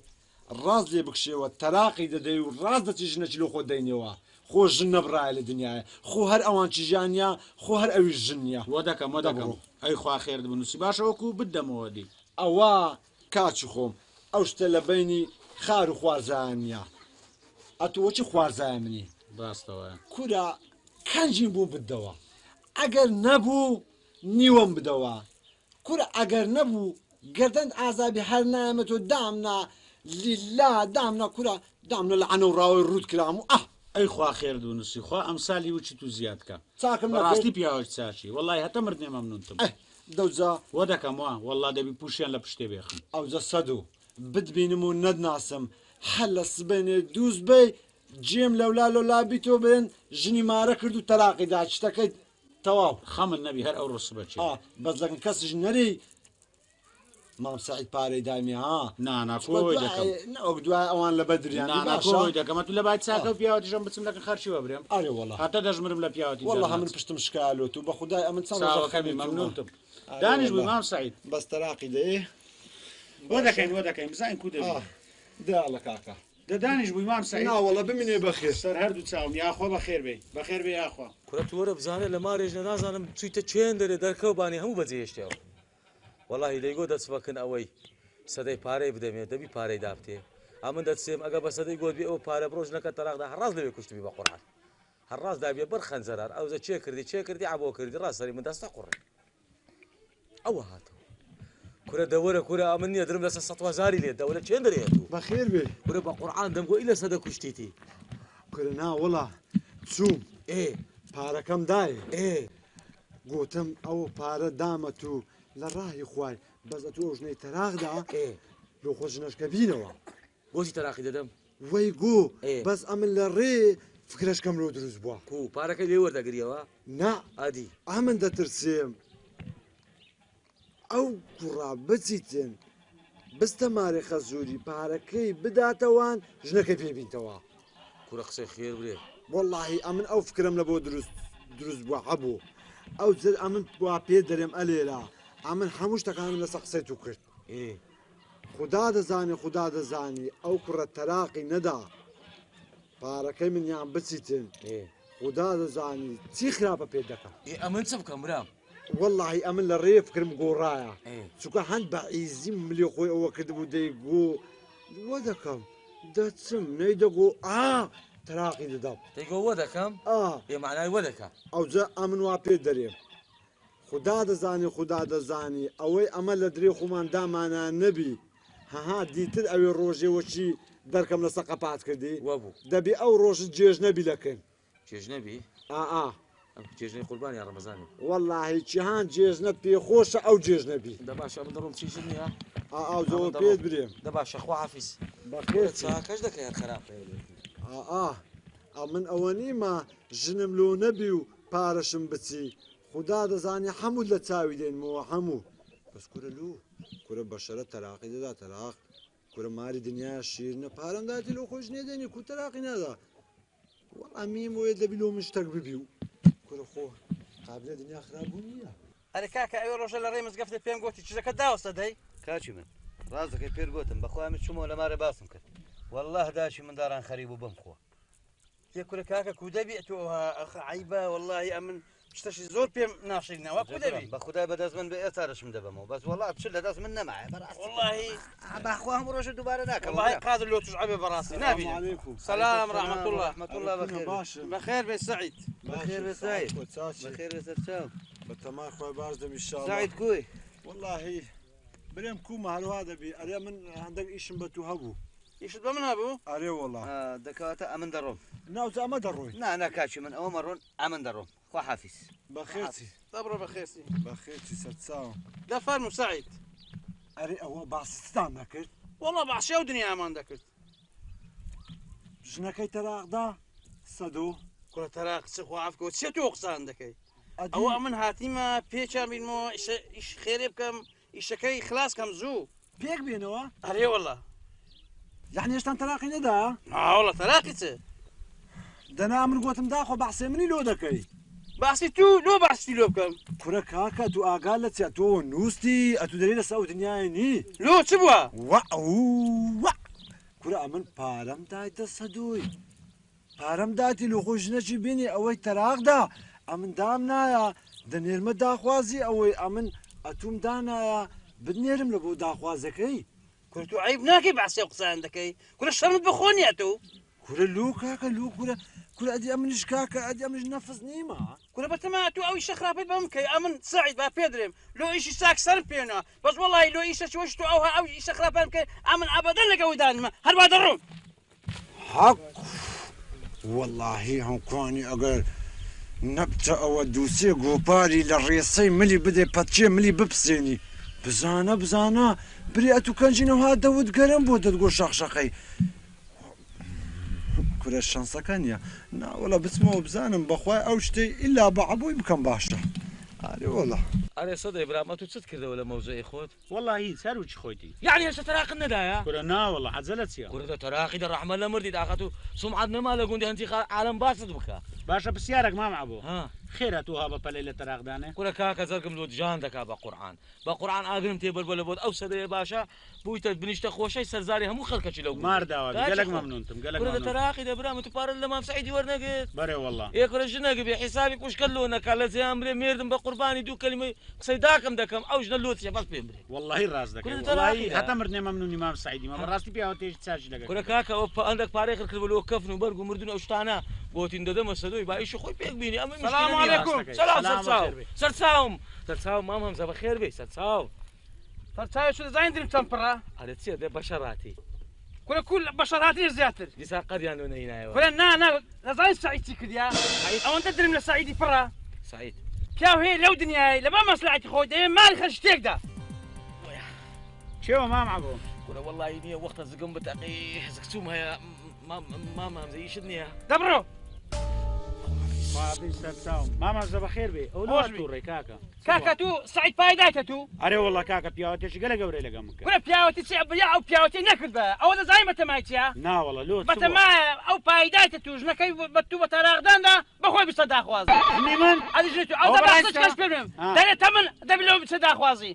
Speaker 3: ڕاست لێ بکشێەوە تەراقی دەدەی و ڕاست دەچی ژنەچی لە خۆ دەینەوە خۆ ژن نەبڕایە لە دنیاە خۆ هەر ئەوان چیژانیا خۆ هەر ئەویش ژنیە
Speaker 2: وە دەکەم وە دەکەم ئەی خوا خێرت بنووسی باشەوەکو بدەمەوە دی
Speaker 3: ئەوە کاچی خۆم ئەو شتە لە بینی خار و خوارزانە ئەتووەچی خوارزای منی
Speaker 2: ڕاستەوە
Speaker 3: کورە کەنجیم بوو بدەوە ئەگەر نەبوو نیوەم بدەوە کورە ئەگەر نەبوو گردن ئازابی هەر نامەت و دامنا لیلا دامنا کورە دامنە لە عنە و ڕاوی ڕوود کرام و
Speaker 2: ئەی خوا خێرت بنووسی خوا ئەمسالی وچی تو زیادکە
Speaker 3: چاکم
Speaker 2: ڕاستی پیاوەش چاچی وەڵی هەتە مردێ مەمنونتم
Speaker 3: دەوجا
Speaker 2: وە دەکەم وە وەڵا دەبی پوشیان لە پشتێ بێخم
Speaker 3: ئەوجە سەد و بتبینم و نەدناسم هەر لە سبێنێ دووز بێ جێم لەولا لۆلابی تۆ بێن ژنی مارە کرد و تەلاقیدا شتەکەی تەواو
Speaker 2: خەمن نەبی هەر ئەو ڕۆس بچێ
Speaker 3: بەس لەگەن کەسش نەری مام سعید پارەی دامی ها
Speaker 2: ناناکۆی دەکەم
Speaker 3: ئەو دوای ئەوان لە بەدریان
Speaker 2: ناناکۆی دەکەم تو لە باید چاکە و پیاوەتیژەم بچم لەکە خەرچی وەبرێم
Speaker 3: ئەرێ وەڵا
Speaker 2: هاتە دەژمرم لە پیاوەتی
Speaker 3: وەڵا هەمن پشتم شکالۆت و بە خودای ئەمن
Speaker 2: چاوەکەمی مەمنونتم دانیش بووی مام سعید
Speaker 3: بەس تەراقی دەیێ
Speaker 2: وە دەکەین بزانین کو دەبی
Speaker 3: دا لە کاکە
Speaker 2: دەدانیش بووی مام سعید
Speaker 3: ناوەڵە بمینێ بەخێر
Speaker 2: سەر هەردوو چاوم یاخۆ بەخێر بێ بەخێر بێ یاخوا
Speaker 6: کورە وەرە بزانێت لە مارێژنە نازانم چیتە چێن دەرێ دەرکەوبانی هەموو بەجێشتەوە وەڵی دەیگۆ دەچبەکن ئەوەی سەدەی پارەی بدەمێت دەبی پارەی دابتێ ئەمن دەچێم ئەگە بە سەدەی گۆت بێ ئەو پارە بڕۆژنەکە تەراقدا هەڕاز لەوێ کوشتبی بە قورعان هەڕاز دابێ بەر خەنجەرار ئەوزە چێ کردی عبۆ کردی ڕاست سەری من دەستە قوڕێ ئەوە هاتەوە کورە دەوەرە کورە ئەمن نییە درم لەسەر 100,000 لێت دەوە لە چێن دەرێت
Speaker 3: بەخێر بێ
Speaker 6: کورە بە قورعان دەمگۆ ئی لە سەدە کوشتیتی
Speaker 3: کورە ناوەڵا چوم پارەکەم دایە گوتم ئەو پارە دامەت و لە ڕاهی خوای بەس ئە تۆ ژنەی تەراقدا لۆ خۆشنەشکە بینەوە
Speaker 6: بۆچی تەراقی دەدەم
Speaker 3: وەی گۆ بەس ئەمن لە ڕێ فکرشکەم لۆ دروست بووە
Speaker 6: و پارەکەی لێ وەردەگریەوە
Speaker 3: نا
Speaker 6: ئادی
Speaker 3: ئەمن دەترسێم ئەو کوڕا بچیتن بستە مارێ خەزووری پارەکەی بداتەوان ژنەکەی پێبینتەوە
Speaker 6: کورە قسەی خێر برێ
Speaker 3: واللهی ئەمن ئەو فکرم لە بۆ دروست بووە هەبوو ئەو جر ئەمن وا پێ دەرێم ئەلێرا ئەمن هەموو شتەکانم لەسەر قسەی تو کرد خدا دەزانی ئەو کوڕە تەراقی نەدا پارەکەی منیان بچیتن خدا دەزانی چی خراپە پێ دەکەم
Speaker 6: ئەمن چ بکەم برام
Speaker 3: واللهی ئەمن لە ڕێ فکرم گۆڕایە چونکە هەند بە ئیزی ملێ خۆی ئەوە کردبوو دەیگۆ وە دەکەم دەچم نەیدەگۆ تەراقی دەدەم
Speaker 6: دەیگۆ وە دەکەم معنای وە دەکەم
Speaker 3: ئەوجا ئەمن وا پێ دەرێم خدا دەزانی ئەوەی ئەمە لە درێ خۆمان دامانە نەبی هەها دیتر ئەوێ ڕۆژێوەچی دەرکەم لە سەقەپات کردی
Speaker 6: وەبوو
Speaker 3: دەبی ئەو ڕۆژت جێژ نەبی لەکەین
Speaker 6: جێژ نەبی جێژنەی قوربانی ڕەمەزانی
Speaker 3: واللهی چیهان جێژنەت پێخۆشە ئەو جێژ نەبی
Speaker 6: دەباشە من دەڕۆم چیژ نییە
Speaker 3: ئەوزەوە پێت برێم
Speaker 6: دەباشە خوا حافیز
Speaker 3: بەخێر
Speaker 6: چاکەش دەکەی خراپ
Speaker 3: من ئەوە نیمە ژنم لۆ نەبی و پارەشم بچی خدا دەزانی هەموو لە چاوی دێنمەوە هەموو بەس کورە لو کورە بەشەرە تەراقی دەدا تەراق کورە ماری دنیا شیرنە پارەم داتی لۆ خۆش نێدەنی کو تەراقی نادا وەڵامیم وێ دەبی لۆ من شتێک ببی و کورە خۆ قابلە دنیا خراببوو نییە
Speaker 1: ئەرێ کاکە ئەوێ ڕۆژە لە ڕێ مزگەفتە پێم گوتی چیزەکە داوەستە دەی
Speaker 4: کاچی من ڕازەکەی پێر گوتم بەخوا من چوومەوە لە مارە باسم کرد والله داشی منداڕان خەریب و بم خۆ
Speaker 1: تێ کورە کاکە کو دەبی تۆ عیبە واللهی ئەمن شتەشی زۆر پێم ناشرینەوە کو دەبی
Speaker 4: بە خودای بەدەست من بە ئێستارشم دەبمەوە بەس وەڵا بچ لە دەست من نەمایە
Speaker 1: واللهی
Speaker 4: باخوا هەموو ڕۆژە دووبارە ناکەم
Speaker 1: والله قادر لۆ توش عەبێ بەڕاستی نابینم سەلام ڕەحمەت الله بەخێر بێ سەعید
Speaker 4: بەخێر بێ سەعید بەخێر بێ سەر چاو
Speaker 3: بەتەمای خۆی باش دەبی ئینشاءڵڵا
Speaker 4: سەعید کوی
Speaker 3: واللهی برێم کومە هەروها دەبی ئەرێ من هەندێک ئیشم بە تو هەبوو
Speaker 1: ئیشت بە من هەبوو
Speaker 3: ئەرێ وەڵا
Speaker 4: دەکەواتە ئەمن دەڕۆم
Speaker 3: ناوچە ئەمە دەڕۆی
Speaker 4: نا کاچی من ئەوە مەڕۆن ئەمن دەڕۆم خوا حافیز
Speaker 3: بەخێرچی
Speaker 1: دەبڕۆ بەخێرچی
Speaker 3: بەخێرچی سەرچاو
Speaker 1: دەفەرمو سەعید
Speaker 3: ئەرێ ئەوە باسستان نەکرد
Speaker 1: وەڵا باشە و دنیامان دەکرد
Speaker 3: ژنەکەی تەراقدا سەدۆ
Speaker 1: کوڕە تەراق چ خوافکەوە چێ تۆ قسان دەکەی ئەوە من هاتیمە پێچان بینەوە ئیش خێرێ بکەم ئیشەکەی خلاص کەم زوو
Speaker 3: پێک بێنەوە
Speaker 1: ئەرێ وەڵا
Speaker 3: یعنی هێشتان تەراقی نەدا
Speaker 1: وەڵا تەراقی چ
Speaker 3: دەنا من گوتم داخۆ بەحسێ منی لۆ دەکەی
Speaker 1: باسی تو لۆ باسی لۆ بکەم
Speaker 3: کورە کاکە تو ئاگال لە چیا تۆ نووستی ئەتو دەری لە سەو دنیای نی
Speaker 1: لۆ چ بووە
Speaker 3: وە کورە ئەمن پارەم دایتە سەدۆی پارەم داتی لە خۆی ژنەکی بینی ئەوەی تەراقدا ئەمن دام نایە دەنێرمە داخوازی ئەوەی ئەمن ئەتوم دانایە بنێرم لە بۆ داخوازەکەی
Speaker 1: کورە تو عیب ناکەی باسی قسان دەکەی کورە شەرمت بخۆنیە تۆ
Speaker 3: کورە لۆ کاکە لۆ کورە ئەدی ئەمنش کاکە ئەدی ئەمنش نەفس نیمە
Speaker 1: کورە بەتەما تو ئەوی شەخراپەت بەم کەی ئەمن سعید با پێدرێم لۆ ئیشی ساک سەرم پێێنەوە بەس وەڵی لۆ ئیشە چۆش تو ئەوها ئەو ئیشە خراپەم کەی ئەمن ئابەدەن لەگەوەی دانمە هەروە دەڕۆم
Speaker 3: حەق وەڵاهی هەمکوانی ئەگەر نەبتە ئەوە دووسێ گۆپاری لە ڕێسەی ملی بدێ پەتچێ ملی بپسێنی بزانە بری ئەتو کەنجینەوە دەوت گەرم بۆ دەتگۆ شەخشەقەی کورە شانسەکە نییە ناوەڵە بچمەوە بزانم بەخوای ئەو شتەی ئیلا بە عەبووی بکەم باشە ئارێ وەڵا
Speaker 6: ئەرێ سەدەی برامە تو چت کردەوە لە مەوزەی خۆت
Speaker 7: والله هیچ هەروچی خۆیتی
Speaker 6: یعنی هێشتا تەراقت نەدایە
Speaker 7: کورە ناوەڵە حەزە لە چییە
Speaker 6: کورە تەراقی دە ڕەحمە لە مردی داخەت و سومعەت نەما لە گوندی هەنتی عالەم باست بکە
Speaker 7: باشە پرسیارێک مامە بوو
Speaker 6: ها
Speaker 7: خێرە تو ها بە پەلەی لە تەراقدانێ
Speaker 6: کورە کاکە زەرگم لۆ جان دەکا بە قورئان بە قورئان ئاگرم تێبەر لە بۆت ئەو سەدەیە باشە بوویتە بنیشتە خۆشەی سەرزاری هەموو خەڵکەچی لەو
Speaker 7: مارداوە گەلک مەمنونتم گەلک
Speaker 6: کورە تەراقی دەبرام تو پارە لە مام سعیدی وەرنەگرت
Speaker 7: بەرێ وەڵا
Speaker 6: ئێ کورە ژنەگە بێ حیسابی کوشکە لۆ نەکا لە جیان برێ مێردم بە قوربانی دوو کەلیمەی قسەی داکەم دەکەم ئەو ژنە لۆچیە بەس پێم برێ
Speaker 7: والله ڕاست دەکەی
Speaker 6: کورە
Speaker 7: والله
Speaker 6: تەراقیە.
Speaker 7: هەتا مردنێ مەمنونی مام سعیدی مە بەڕاستی پیاوە تێژ چاچی دەگەی
Speaker 6: کورە کاکە ئەوە هەندێک پارەی خرد بۆ کەفن و بەرگ و مردن ئەو شتانە بۆتین دەدەمە سەدۆی با ئیشی خۆی پێک بینی ئەمە
Speaker 1: سەلام عەلەیکوم.
Speaker 6: سەرچاوم سەرچاوم مام هەمزە بەخێر بێ سەرچاو
Speaker 1: فەرچاوی شو دەزانین درم چەند پڕە
Speaker 6: ئەرێ چیە دێ بەشەڕاتی
Speaker 1: کورە کول بەشەڕاتی زیاتر
Speaker 6: دیسا قەریان لۆ نەهینایەوە
Speaker 1: کورە نا نەزانین سعید چی کردیا ئەوەندە درم لە سعیدی پڕە
Speaker 6: سعید
Speaker 1: پیاو هەیە لەو دنیای لە با مەسلحەتی خۆی دەوێ ماڵی خەر شتێکدا
Speaker 7: چێوە مامە بوو
Speaker 6: کورە وەڵی نییە وەختە زگم بتەقی حزک چوم هەیە مام هەمزە ئیشت نییە
Speaker 1: دەبڕۆ
Speaker 7: مامە زە بەخێر بێ ئەو
Speaker 1: خۆش
Speaker 7: لۆ ڕێ کاکە
Speaker 1: کاکە تو سعید پایدایتە تو
Speaker 7: ئەرێ وەڵا کاکە پیاوە تێشی گەلە گەورەی لەگەم بکە
Speaker 1: کورە پیاوەتی چی بیا ئەو پیاوەتی نەکرد بە ئەوە دەزانین بەتەمای چیە
Speaker 7: ناوەڵە لۆ
Speaker 1: بەتەمایە ئەو پایدایتە تو ژنەکەی بە تو بە تەراقداندا بەخۆی بچە داخوازی
Speaker 7: من
Speaker 1: ئەدیژێت تو ئەو دەباستەش پێم دەرێت من دەبی لەو بچە داخوازی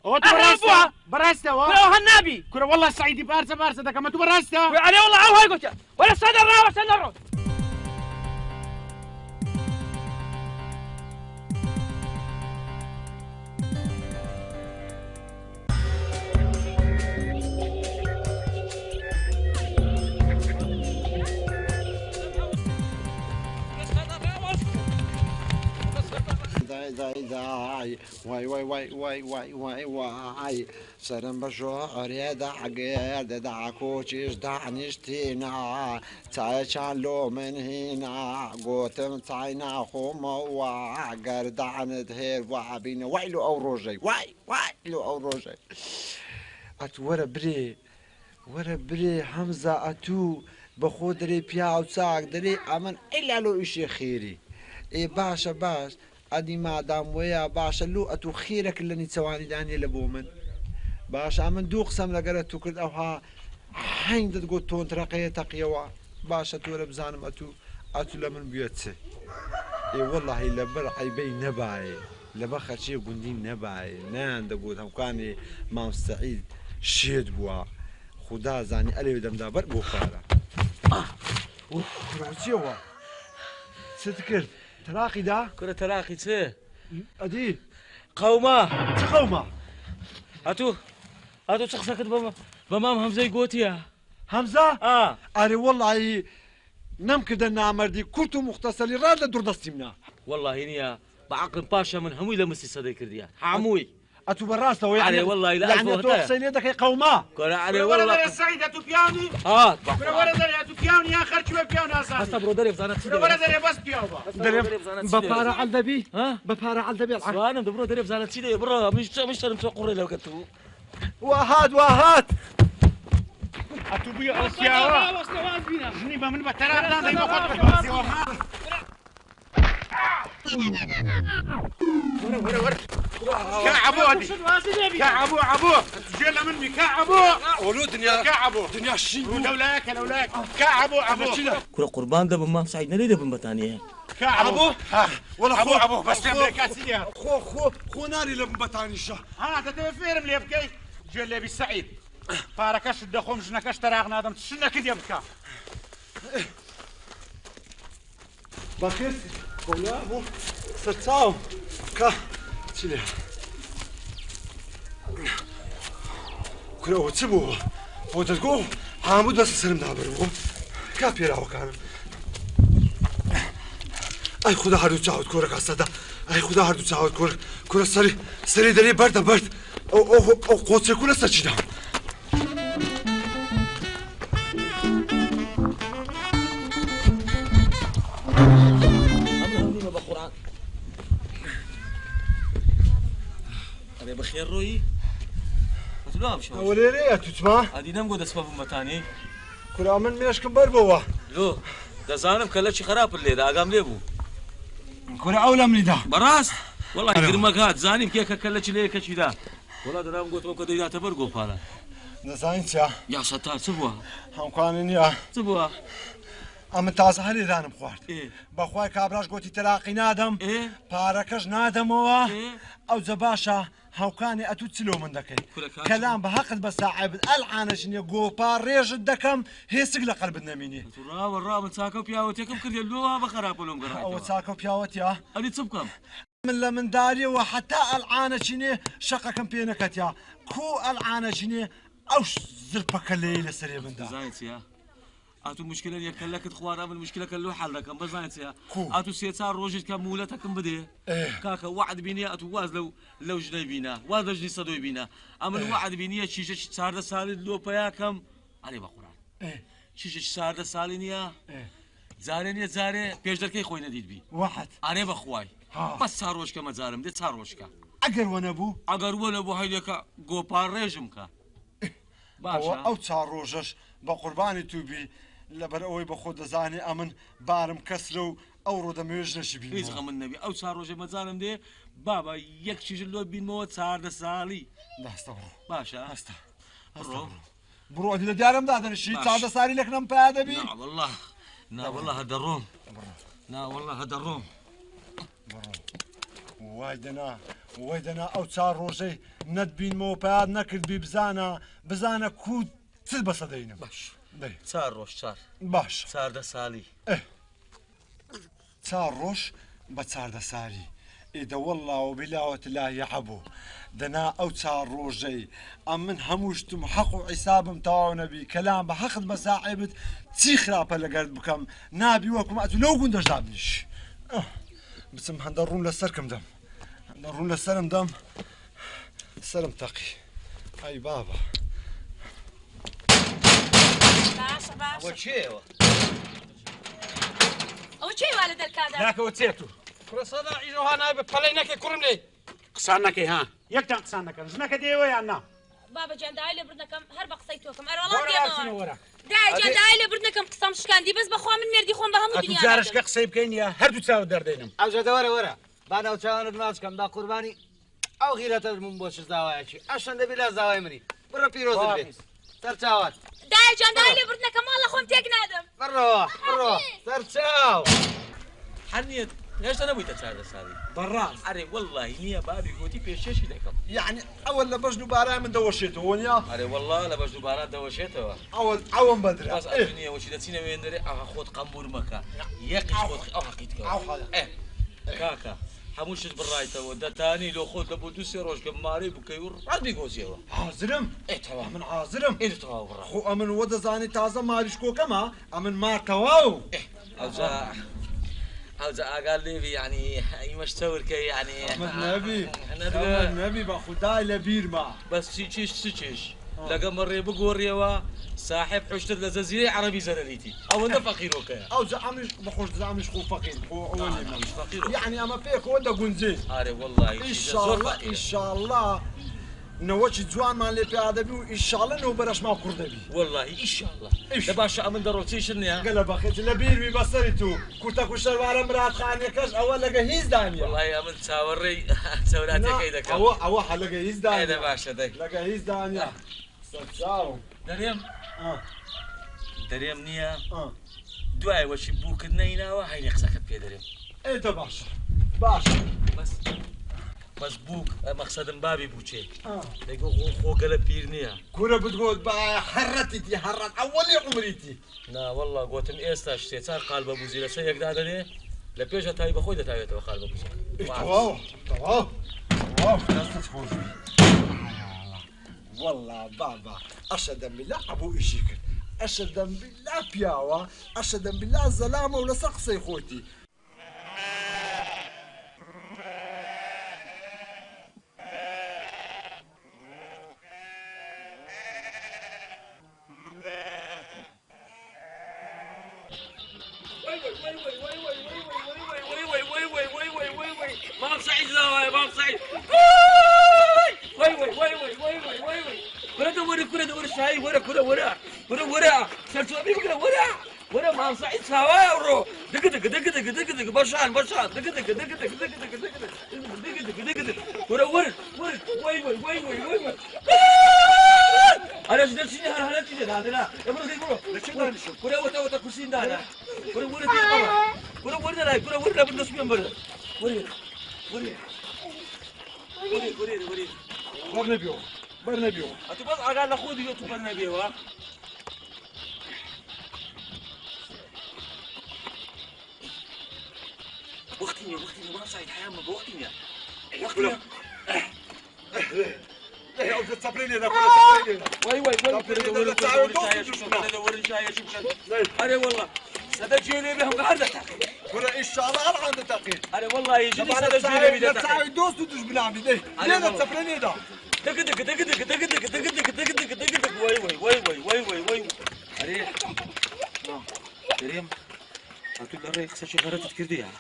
Speaker 7: بووە بەڕاستەوە
Speaker 1: کورە هەر نابی
Speaker 7: کورە وەڵا سعیدی بارچە دەکەمە تو بەڕاستە
Speaker 1: ئەرێ وەڵا ئەو هەر گوتە وەرە سەدە ڕاوە سەدە ڕۆ
Speaker 3: وای سرم بەشۆ ئەرێدا ئەگەر دەدا کۆچیش دانیشتینە چایەکان لۆ من هینا گۆتم چای ناخۆمەوە گەردانت هێر وابینە وای لۆ ئەو ڕۆژەی وای لۆ ئەو ڕۆژەی ئەت وەرە برێ هەمزە ئەتوو بەخۆ دەرێ پیا و چاک دەرێ ئەمن ئەیلا لۆ ئیشێ خێری ئێ باشە باش ئەدی مادام وەیە باشە لۆ ئەتوو خێرەکە لە نیچەوانیدانێ لە بۆ من باشە من دوو قسەم لەگەرە تو کرد ئەوها هەنگ دەتگۆ تۆنترەقەیە تەقیەوە باشە تۆرە بزانم ئەتوو لە من بێت چێ ئێ وەڵاهی لەبەر عەیبەی نەبایێ لەبە خەچێ گوندی نەبایێ نان دەگوت هەمکانی مام سەعید شێت بووە خودا زانی ئەلێ دەمدا بەر بۆ خوارە چیەوە چت کرد تەراقیدا
Speaker 6: کورە تەراقی چێ
Speaker 3: ئەدی
Speaker 6: قەوما
Speaker 3: چ قەومە
Speaker 6: ئەتوو چ قسەکەت بە مام هەمزەی گۆتیە
Speaker 3: هەمزە ئارێ وەڵایی نەمکردە نامەردی کورت و مختەسەلی ڕاد لە دووردەستی منە
Speaker 6: وەڵی نییە بە عەقلم پاشە من هەمووی لە مسی سەدەی کردیە هەمووی
Speaker 3: ئەتوو بەڕاستەوەی
Speaker 6: ئارێ وەڵی
Speaker 3: قسەی لێ دەکەی قەوما
Speaker 6: کورە ئارێ وەڵا
Speaker 7: سعیدە تو پیاونی وەرە دەرێ تو پیاونی یا خەرکی بە پیاو ناسان
Speaker 6: هەستا بڕۆ دەرێ بزانە چی
Speaker 7: وەرە دەرێ بەس پیاو
Speaker 3: بە پارە عەل دەبی بە پارە عەل دەبی
Speaker 6: وانم دەبڕۆ دەرێ بزانە چی دێ بڕۆ من شەرم چۆ قوڕێ لەوکە تو
Speaker 3: وهات
Speaker 7: أتوبي أوسياوا جنيبة من بتراب دايما خد أوسياوا ورا كعبو هادي كعبو جيلا مني كعبو
Speaker 3: ولو دنيا
Speaker 7: كعبو
Speaker 3: دنيا شي
Speaker 7: لولاك كعبو
Speaker 6: كرة قربان دبن ما سعيد نريد دبن بتانية
Speaker 7: كعبو
Speaker 3: ولا
Speaker 7: أبو بس كاسية
Speaker 3: خو ناري لبن بتاني شا
Speaker 7: تتبع فيرم لي بكي جيلا بالسعيد فاركش الدخوم جنكش تراغنا آدم تشنا كده بكا
Speaker 3: بخير ولا ابو سرتاو كا تشيلي كره وتسبو وتقول حامد بس سلم دابرو كافي راو كان اي خدا هردو تعود كره قصدا اي خدا هردو تعود كره سري دلي برد او قوت كل سچدا
Speaker 6: بخير روي أتلام شو
Speaker 3: وليري يا تسمع
Speaker 6: هذه نم قد أسباب متاني
Speaker 3: كل من ميشكم بربوا
Speaker 6: لو ده زانم كله شيء خراب اللي ده أقام ليبو
Speaker 3: كل أولى من ده
Speaker 6: براس والله يقرمك هاد زانم كيك كله شيء ليه كشي ده والله ده نم قد وكده يا تبرقوا فالا
Speaker 3: نزاينتيا
Speaker 6: يا ستار سبوا
Speaker 3: هم كانوا يا
Speaker 6: سبوا
Speaker 3: ئەمن تازە هەلی دانم خوارد
Speaker 6: بەخوای
Speaker 3: کابراش گوتی تەلاقی نادەم پارەکەش نادەمەوە ئەو جە باشە هاوکانی ئەتو چلۆ من دەکەی کەلام بە حەقت بە ساعبت ئەلعانەش نییە گۆپا ڕێژت دەکەم هێسک لە قەلبت نەمینی
Speaker 6: ڕاوە من چاکە و پیاوەتێکم کردێ لۆ بە خراپەلۆم گەڕ
Speaker 3: ئەوە چاکە و پیاوەتیا
Speaker 6: ئەنی چ بکەم
Speaker 3: من لە منداریەوە حتا ئەلعانەچینێ شەقەکەم پێ نەکەتیا کو ئەلعانەچینێ ئەو زرپەکە لێی لەسەرێ مندا
Speaker 6: زانیتیا ئاتو مشکلە یەکەلەکت خوارا من مشکلەکە لۆ حەڵ دەکەم بەزانیتیا ئاتو سێ چار ڕۆژت کە مولەتەکەم بدێ کاکە وعد بینیە ئەتو واز لەو ژنەی بینە واز لە ژنی سەدۆی بینە ئەمن وعد بینیە چیشەی چاردە ساڵی لۆپەیاکەم ئەرێ بە قوران چیشەی چاردە ساڵی نییە جارێ نییە جارێ پێش دەرکەی خۆی نەدیت بی
Speaker 3: وحد
Speaker 6: ئەرێ بەخوای بەس چار ڕۆژکە مەجارم دێ چار ڕۆژکە
Speaker 3: ئەگەر وە نەبوو
Speaker 6: ئەگەر وە نەبوو هەیدەکە گۆپار ڕێژم کە
Speaker 3: باشە ئەو چار ڕۆژەش بە قوربانی تووبی لەبەر ئەوەی بە خۆ دەزانێ ئەمن بارم کەسرە و ئەو ڕۆدە مێژ نەشی بین
Speaker 6: هیچ غەمن نەبی ئەو چار ڕۆژێ مەجارم دێ بابا یەک چیژ لۆ بینمەوە چاردە ساڵی
Speaker 3: دەستە
Speaker 6: باشە
Speaker 3: هەستا بڕۆ لە دیارم دادەنشی چاردە ساڵی لەکنەم پیا دەبی
Speaker 6: والله نا والله هەدەڕۆم نا والله هەدەڕۆم
Speaker 3: وای دەنا ئەو چار ڕۆژەی نەتبینمەوە پیا نەکردبی بزانە کو چ بەسە دەینم
Speaker 6: باش چار ڕۆژ چار
Speaker 3: باش
Speaker 6: چاردە ساڵی
Speaker 3: چار ڕۆژ بە چاردە ساڵی ئێدە وەڵڵاوە بیلاوەت لایە هەبوو دەنا ئەو چار ڕۆژەی ئەم من هەمووشتم حەق و عیسابم تەواو نەبی کەلام بە حەقت بە ساحێبت چی خراپە لەگەرت بکەم نابی وەکم ئەتو لەو گوندەشدا بنیش بچم هەندە ڕوون لە سەرکەم دەم هەندە ڕوون لە سەرم دەم سەرم تەقی ئای بابا
Speaker 4: ئەوە چێوە
Speaker 5: ئەو چێ وا لە دەرکادا
Speaker 7: ناکەوە چێتو
Speaker 1: کوڕە سەدا ئیژەوها نابێ پەلەی نەکەی کوڕم لێ
Speaker 7: قسان نەکەی ها یەکتان قسان نەکەن ژنەکە دێوە یان نا
Speaker 5: بابا جان داوای لێ بردنەکەم هەر بە قسەی تۆکەم ئەرەوەڵام دێمەوە دای جان داوای لێ بردنەکەم قسەم شکاندی بەس بەخوا من مێردی خۆم بە هەموو دنیا
Speaker 7: جارشکە قسەی بکەین یا هەردوو چاوە دەردێنم
Speaker 9: ئەو جەدە وەرە با ناوچوانت ماچکەم دا قوربانی ئەو غیرەتە من بۆ چ داوایەکی ئەشەن دەبی لە زاوای منی بڕە پیرۆزت بێت سەرچاوات
Speaker 5: دای جان داوای لێ بردنەکەم ماڵە خۆم تێک نادەم
Speaker 9: بڕۆ سەرچاو
Speaker 6: حەنیت هێشتا نەبوویتە چاردە ساڵی
Speaker 3: بەڕاست
Speaker 6: ئەرێ وەڵڵاهی نییە بابی گوتی پێشێشی دەکەم
Speaker 3: یعنی ئەوە لە بەژن و بارای من دەوەشێتەوە نیا
Speaker 6: ئەرێ وەڵڵا لە بەش دووبارە دەوەشێتەوە
Speaker 3: ئەوم بەدرا
Speaker 6: باس نییە وەچی دەچینە وێندەرێ ئەها خۆت قەمبور مەکە یەقیش خۆت ئەو حەقیتکەوە کاکە هەموو شت بڕایتەوە دەتانی لۆ خۆت لە بۆ دوو سێ ڕۆژکە مارەی بکەی و ڕاست بیگۆزیەوە
Speaker 3: حازرم
Speaker 6: ئێتەوا
Speaker 3: من حازرم
Speaker 6: ئێتەوا بڕا
Speaker 3: خۆ ئەمن وە دەزانی تازە ماریشکۆکەمە ئەمن مارتەواو
Speaker 6: ئەوجا ئاگال لێوی یعنی ئیمەشتەورکە یعنی
Speaker 3: نەبی بە خودای لە بیرما
Speaker 6: بەس چیش لەگەم ڕێ بگۆڕیەوە صاحب حشتت لە جەزیرەی عەرەبی زەرەریتی ئەوەندە فەقیرۆکەیە
Speaker 3: ئەوجا ئەمیش بەخۆش دەزانیش خۆ فەقیر یعنی ئەمە پێکەوە دەگونجێ
Speaker 6: ئارێ وەڵڵاهی
Speaker 3: ئینشاءڵڵا نەوەکی جوانمان لێ پیادەبی و ئیشاڵە نەوە بەرەشما کوڕ دەبی
Speaker 6: والله ئیشاڵڵە لە باشە ئەمن دەڕۆچیشن نیە
Speaker 3: گەلە بەخێت لە بیروی بەسەری تو کورتە کوشەروارە مراتخانەکەش ئەوە لەگە هیچ دانیە
Speaker 6: وڵای ئەمن چاوەڕێی چاوراتەکەی دەکەم
Speaker 3: ئەوە لەگە هیچ دانیە
Speaker 6: باشە دەی
Speaker 3: لەگە هیچ دانیە سەرچاوم
Speaker 6: دەرێم نییە دوای وەشی بووکردنەی ناوە هەینێ قسەکەت پێ دەرێم
Speaker 3: ئێتە باشە باشە
Speaker 6: بەس بووک مەقسەدم بابی بووچێ دەیگۆ خۆگەلە پیر نییە
Speaker 3: کورە بتگۆت بە هەڕەتیتی هەڕەت ئەوەلی عمریتی
Speaker 6: نا وەڵڵا گوتم ئێستا سێ4 قال بە بوزی لەسەر یەکدا دەرێ لە پێشە تای بەخۆی دەتاوێتەوە قال بە بوزی
Speaker 3: والله بابا أشهد بالله أبو إشيك أشهد بالله بياوا أشهد بالله زلامة ولا سقسي خوتي
Speaker 6: مام سعيد زاوية مام سعيد كرة دور شاي ورا سرتوا بي ورا مام سعيد زاوية ورو دق بشان دق ورا أنا جدال شيء هلا تيجي هذا لا كرة وتا كرسين دانا كرة بالنص من برا
Speaker 3: برنبيو
Speaker 6: أتبغى على خودي يوتيوب برنبيو ها وقتني ما سعيد حيام بوقتني
Speaker 3: يا أخي تصبريني ذا
Speaker 6: واي دور شاي شوف أري والله سدجيني بهم قاعدة
Speaker 3: كرة إن شاء الله أنا عندي تقييد
Speaker 6: أري والله يجيني سدجيني بدي
Speaker 3: تساوي دوست ودوش بلعبي ده ليه تصبريني ذا
Speaker 6: دق واي أري كريم أتقول الرئيس خسر شيء غلط تكرديها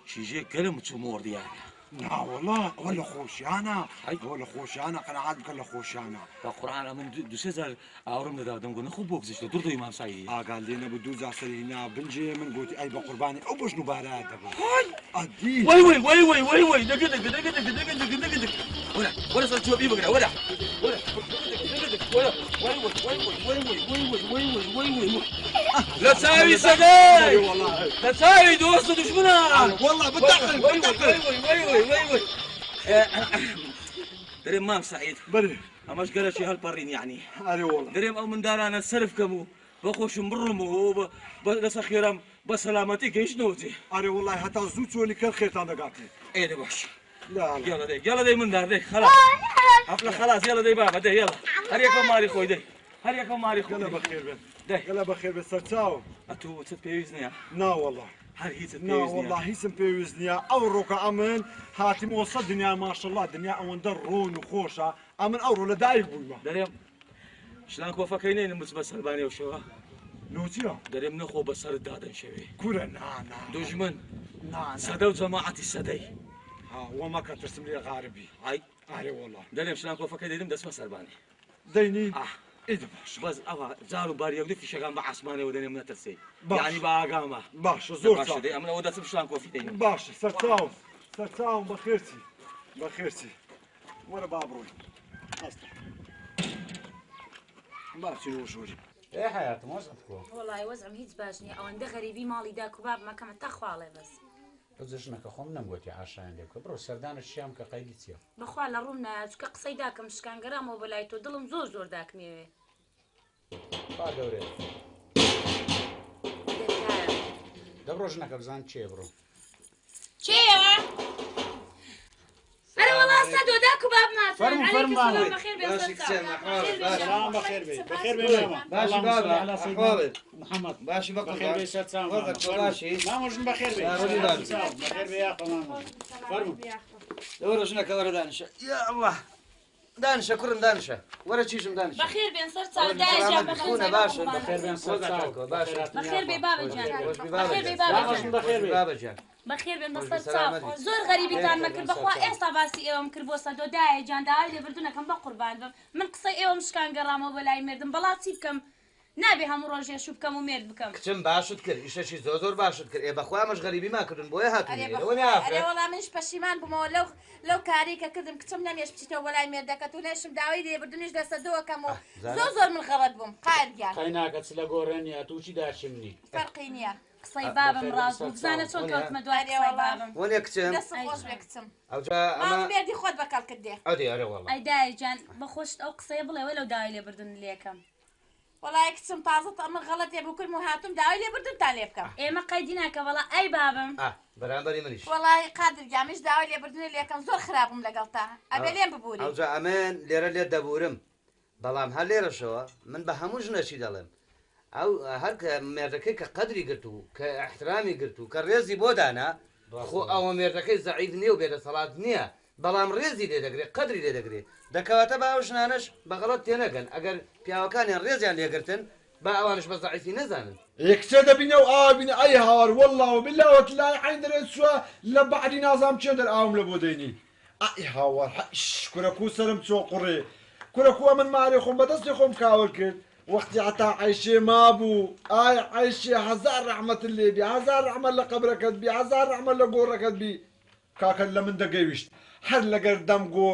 Speaker 6: شيء جي كلام تشمور دي يعني
Speaker 3: لا والله ولا خوشيانا ولا خوشيانا قناعات كلا خوشيانا
Speaker 6: القرآن من دوسيزال أورم ده دم قلنا خوب بوكزش ده دردو إمام سعيد
Speaker 3: قال لنا بدوز عسلينا بنجي من قلت أي بقرباني أو بش نبارات هاي أدي
Speaker 6: واي دق ولا صار شو بيبقى ولا لا تساوي سداي لا تساوي دوست دشمنا
Speaker 3: والله بتدخل
Speaker 6: وي دريم مام سعيد
Speaker 3: بلي
Speaker 6: اماش قال شي هالبرين يعني
Speaker 3: اري والله
Speaker 6: دريم او من دارانا السلف كمو بخوش مرمو بس اخيرا بسلامتك ايش نوتي
Speaker 3: اري والله حتى زوجوني كل خير هذا قاتل
Speaker 6: ايه ده باش
Speaker 3: لا
Speaker 6: يلا دي من دار دي خلاص عفله خلاص يلا دي بابا دي يلا هريكم ماري خوي دي هريكم ماري خوي
Speaker 3: يلا بخير
Speaker 6: دي
Speaker 3: يلا بخير بسرتاو
Speaker 6: اتو تتبيزني
Speaker 3: نا والله
Speaker 6: هل هي
Speaker 3: نا والله هي سمبيوزنيا أوروك أمن هاتي موصل الدنيا ما شاء الله الدنيا أمن درون وخوشة أمن أورو لدايق بويما
Speaker 6: دريم شلون كو فكينين بس الباني وشوا
Speaker 3: نوتيا
Speaker 6: دريم نخو بسر دادن شوي
Speaker 3: كورا نا
Speaker 6: دجمن
Speaker 3: نا
Speaker 6: سدو جماعتي سدي
Speaker 3: ها وما كان ترسم لي غاربي
Speaker 6: هاي
Speaker 3: والله
Speaker 6: دريم شلون كو فكينين دس مسرباني
Speaker 3: ديني إيه باش
Speaker 6: بس أبغى زارو باري يقدر في شغال مع عثماني ودني من ترسي يعني باقامة
Speaker 3: باش زور
Speaker 6: باش دي أمنا ودا سبشلان كوفي ديني
Speaker 3: باش سرتاو بخيرتي ولا بابروي أصلا باشي وشوري
Speaker 2: إيه حياتي موزعتكو
Speaker 5: والله وزعم هيج باشني أو عند غريبي مالي داك وباب ما كم تخوالي بس
Speaker 2: بزشنك خۆم نەمگوتی عاشان لێکە بڕۆ سەردانە شیام کە قەیدی چییە
Speaker 5: بەخوا لە ڕووم نایە چکە قسەی داکەم شکانگەرامەوە بەلای تۆ دڵم زۆر داکمێوێ
Speaker 2: با گەورێ دەبڕۆ ژنەکە بزان چێ بڕۆ
Speaker 5: چێوە؟ أنا والله أسد وداك وباب ما
Speaker 2: فرم
Speaker 5: بخير بيت
Speaker 2: سلام بخير بيت ماما
Speaker 9: باشي بابا
Speaker 2: على سيدنا محمد
Speaker 9: باشي
Speaker 2: بخير بيت سلام
Speaker 9: باشي
Speaker 2: ماما جن بخير بيت بخير بيت يا أخو ماما فرم
Speaker 9: دور شنو كورا دانشة يا الله دانشة كرم دانشة ورا تشيشم دانشة
Speaker 5: بخير بين صرت دايجة بخير
Speaker 9: باشا
Speaker 2: بخير بين سلام
Speaker 5: بخير بي بابا جان
Speaker 9: بخير بي بابا جان
Speaker 5: بەخێر بێن بەسەر چاو زۆر غەریبیتان مەکرد بەخوا ئێستا باسی ئێوەم کرد بۆ سەدۆ دایە جان داوای لێبردوونەکەم بە قوربان بم من قسەی ئێوەم شکان گەڕامەوە بەلای مردم بەڵا چی بکەم نابێ هەموو ڕۆژێ شو بکەم و مێرد بکەم
Speaker 9: کچم باشت کرد ئیشەشی زۆر باشت کرد ئێ بەخوا ئەمەش غەریبی ماکردن بۆیە
Speaker 8: ئەرێ وەڵام منش پەشیمان بوومەوە لەو کاری کە کردم کچم نەمێش بچیتەوە بەلای مێردەکەت و لێشم داوای لێبردنیش لە سەدۆکەم و زۆر من غەڵەت بووم قایرگیان
Speaker 2: خەی ناکەت لە گۆڕێنیە تووشی داشمنی
Speaker 8: فەرقی نییە
Speaker 5: قسەی بابم ڕاست بوو بزانە چۆن کەوتمە دوای قسەی بابم
Speaker 9: وەنێ کچم
Speaker 8: دەست خۆش بێ کچم
Speaker 9: ئەوجا
Speaker 8: ماڵ مێردی خۆت بەکەڵ کردێ
Speaker 9: ئەرێ وەڵام
Speaker 5: ئەی دایە جان بەخۆشت ئەو قسەیە بڵێوە لەو داوای لێبردن لێکەم
Speaker 8: وەڵای کچم تازت ئەمە غەڵەتێ بوو کردم و هاتووم داوای لێبردنتان لێ بکەم
Speaker 5: ئێمە قەیدی ناکە وەڵا ئەی بابم
Speaker 9: بەرامبەری منیش
Speaker 8: وەڵای قادرگامیش داوای لێبردنی لێکەم زۆر خراپم لەگەڵ تا ئەبێ لێم ببووری
Speaker 9: ئەوجا ئەمێن لێرە لێت دەبورم بەڵام هەر لێرەشەوە من بە هەموو ژنەشی دەڵێم ئەو هەر کە مێردەکەی کە قەدری گرت و کە احترامی گرت و کە ڕێزی بۆ دانا خۆ ئەوە مێردەکەی زەعیف نییە و بێدەسەڵات نییە بەڵام ڕێزی لێ دەگرێت قەدری لێ دەگرێت دەکەواتە بە ئەو ژنانەش بەغەڵەت تێنەگەن ئەگەر پیاوەکانیان ڕێزیان لێگرتن با ئەوانش بە زەعیفی نەزانن
Speaker 3: یەکسەر دەبینە و ئاوا بینە ئەی هاوار وەڵڵا و بالله وتلای حین دەرێت چووە لە بەعدی نازام چێ دەرئاوم لە بۆ دەینی ئەی هاوار کوڕەکوو سەرم چۆ قوڕێ کوڕەکووە من مارێ خۆم بەدەستی خۆم کاول کرد وەختی عتا عیشێ مابوو ئای عیشێ هەزار ڕەحمەت لێبی هەزار ڕەحمەت لە قەبرەکەت بی هەزار ڕەحمەت لە گۆڕەکەت بی کاکەت لە من دەگەیویشت هەر لەگەر دەمگۆ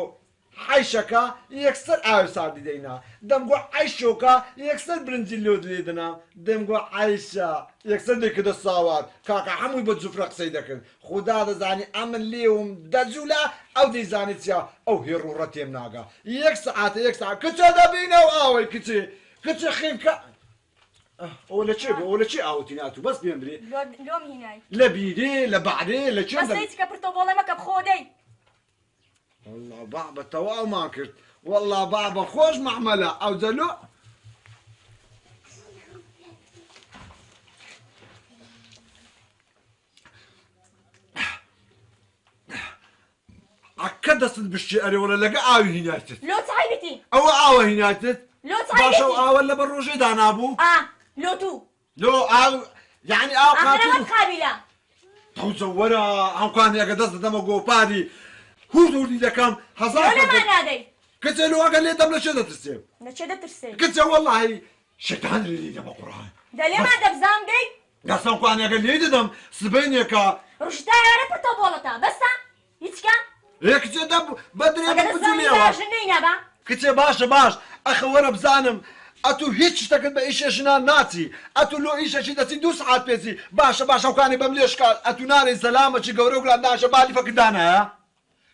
Speaker 3: عیشەکە یەکسەر ئاوی ساردی دەینا دەمگۆ عیشۆکە یەکسەر برنجی لۆ لێدنا دەمگۆ عیشە یەکسەر دێکردە ساوات کاکە هەمووی بە جوفرە قسەی دەکرد خوددا دەزانی ئەمن لێوم دەجوولە ئەو دەیزانێت چیا ئەو هێڕوڕە تێم ناگا یەک سەعاتە یەک ساعت کچە دەبینە و ئاوەی کچێ خێنکە ئەو لە چێ بۆ ئەو لە چێ ئاوتی ناتوو بەس پێم برێ
Speaker 8: لۆم هینای
Speaker 3: لە بیرێ لە بەعرێ لە چێ
Speaker 8: بەسەیچکە پرتۆبۆڵە مەکە بخۆدەی
Speaker 3: والله بابا تواو ما كرت والله بابا خوش معملة او زلو عكدست بالشعر ولا لقى عاوي هناتت
Speaker 8: لو تعيبتي
Speaker 3: او عاوي هناتت
Speaker 8: لو تعيبتي
Speaker 3: باشا عاوي ولا بالروجي دانا ابو
Speaker 8: لو تو
Speaker 3: لو عاو يعني عاو
Speaker 8: قاتل قابلة
Speaker 3: تو زورا هم كان يا قدس دم جو باري هو دوري لكم هزار
Speaker 8: ولا ما نادي
Speaker 3: كتلو قال لي دم لشدة ترسم
Speaker 8: لشدة ترسم
Speaker 3: كنت والله شيطان اللي دم قرآن
Speaker 8: ده ليه ما دبزام دي
Speaker 3: قسم كان قال لي دم سبينيكا
Speaker 8: رشتا يا رب تبولتا بس يتكا
Speaker 3: هيك دب بدري
Speaker 8: بجوليا جنينا با
Speaker 3: كنت باش اخي ورا بزانم اتو هيك تكد بايش جنا ناتي اتو لو ايش شي دسي 2 ساعات بيزي باش وكان بمليش قال اتو ناري سلامه شي قورو قال ناش بالي فقدانا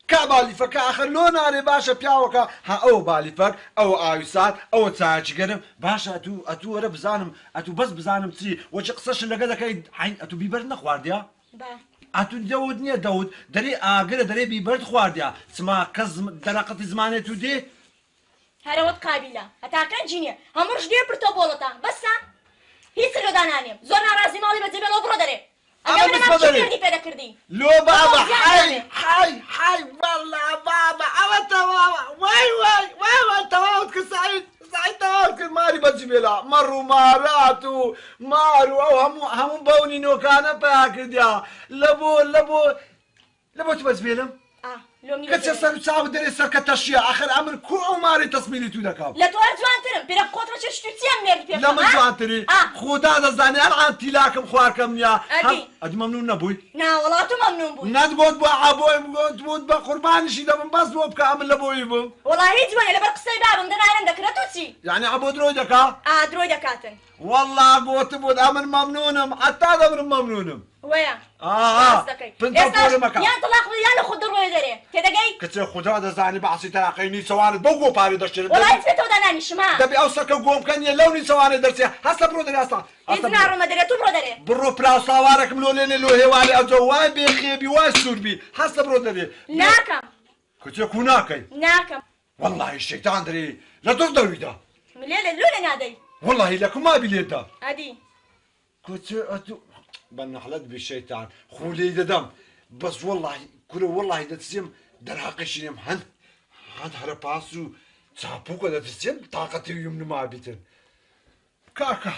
Speaker 3: كابالي فك اخر لو ناري باشا بياوكا ها او بالي فك او ايسات او تاج قدم باشا اتو ورا بزانم اتو بس بزانم تي وجه قصش لقدك عين اتو بيبرنا خوارديا اتو داود دري اقل دري بيبرد خوارديا سما كزم درقه زمانه تو دي
Speaker 8: هروت قابلة هتاكن جينيا همرش دي برتوبولتا بس هيك لو دانانيم زور ناراضي مالي بتجيب له برو دري انا ما بشكردي بدا كردي
Speaker 3: لو بابا حي والله بابا انت بابا واي تواوت سعيد تواوت ماري بتجيب لها مروا ماراتو مارو او هم بوني نو كان باكديا لبو تبز فيلم كنت ساعة دري سركة أشياء آخر أمر كو عماري تصميمي تو دكاب
Speaker 8: لا توار جوان ترم بيرك قطرة شتوتيان ميرد
Speaker 3: لا ما جوان تري خدا دزاني الآن تلاكم خواركم يا أدي ممنون نبوي
Speaker 8: نا والله تو ممنون بوي
Speaker 3: ند بود با عبوي بود با قربان شي دم بس بو بكامل لبوي بو
Speaker 8: والله هي جوان اللي برق سيباب من دنا عندك رتوتي
Speaker 3: يعني عبو درو دكا
Speaker 8: درو دكاتن
Speaker 3: والله بود أمر ممنونم حتى أمر ممنونم
Speaker 8: ويا
Speaker 3: بنت أقول مكان
Speaker 8: يا طلاق يا خد الرؤية دري كده جاي
Speaker 3: كتير خدا دزاني بعصي تلاقيني سواني بوقو باري دشتري
Speaker 8: والله يتفتو دناني شما
Speaker 3: دبي أوصلك قوم كان يلوني سواني درسي هسا برو دري أصلا
Speaker 8: إذنا رو مدري تو برو دري
Speaker 3: برو بلا صوارك ملولين لو هوالي أو جواي بيخيبي واسوربي هسا برو دري
Speaker 8: ناكم
Speaker 3: كتير كوناكي
Speaker 8: ناكم
Speaker 3: والله الشيطان دري لا تقدر ويدا
Speaker 8: مليلة لولا نادي
Speaker 3: والله لكم ما بليدا
Speaker 8: أدي
Speaker 3: كتير أتو بنحلت بالشيطان خولي دم بس والله كل والله إذا تسيم درهقش يم هن هرباسو تابوك إذا تسيم طاقتي يوم ما بيتن كاكا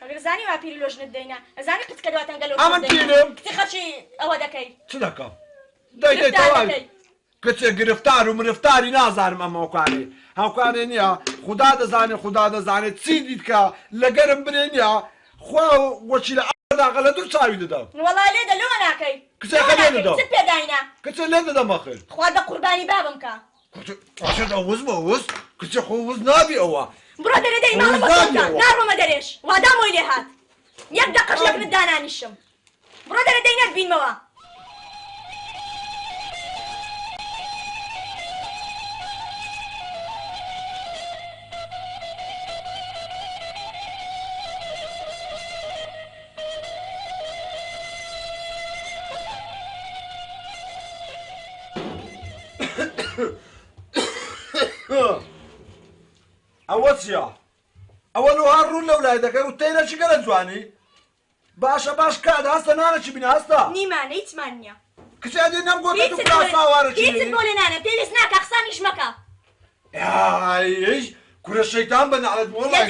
Speaker 8: ئەگەر زانی وا پیری لۆژنت دەینا ئەزانی قچکە دواتەن گەلۆ
Speaker 3: ئەمن تینم
Speaker 8: کچی خەچی ئەوە دەکەی
Speaker 3: چ دەکەم دەی تەواوی کچێ گرفتار و مرفتاری نازانم ئەم هاوکارێ هاوکارێ نییە خوددا دەزانێت خوددا دەزانێت چی دیتکە لەگەرم برێ نییە خوا وەچی لە ئەداغە لە دوور چاوی دەدەم
Speaker 8: وەڵا لێ دە لۆ ناکەی
Speaker 3: کچێکە لێ دەدەم
Speaker 8: چ پێداینا
Speaker 3: کچە لێ دەدەم بەخێر
Speaker 8: خوا بە قوربانی بابم کە
Speaker 3: کچە وز بە وز کچە خۆ وز نابی ئەوە
Speaker 8: بڕۆ دەرێ دەی ماڵە بەسەکە ناڕۆمە دەرێش وادام وی لێ هات یەک دەقەش لەبنت دانانیشم بڕۆ دەرێ دەی نەتبینمەوە
Speaker 3: ئەوە چییە؟ ئەوە لەوهار ڕوون لە ولای دەکەی و تەیرە چی گەلە جوانی؟ باشە باش کات هەستە نانەکی بینە هەستە؟
Speaker 8: نیمانە هیچمان نییە
Speaker 3: کچە دێ نەمگۆتە تو پراساوارە چی؟
Speaker 8: هیچت بۆ لێ نانە پێویست ناکە قسانیش مەکە
Speaker 3: یاش کورە شەیتان بەناڵێت وەڵای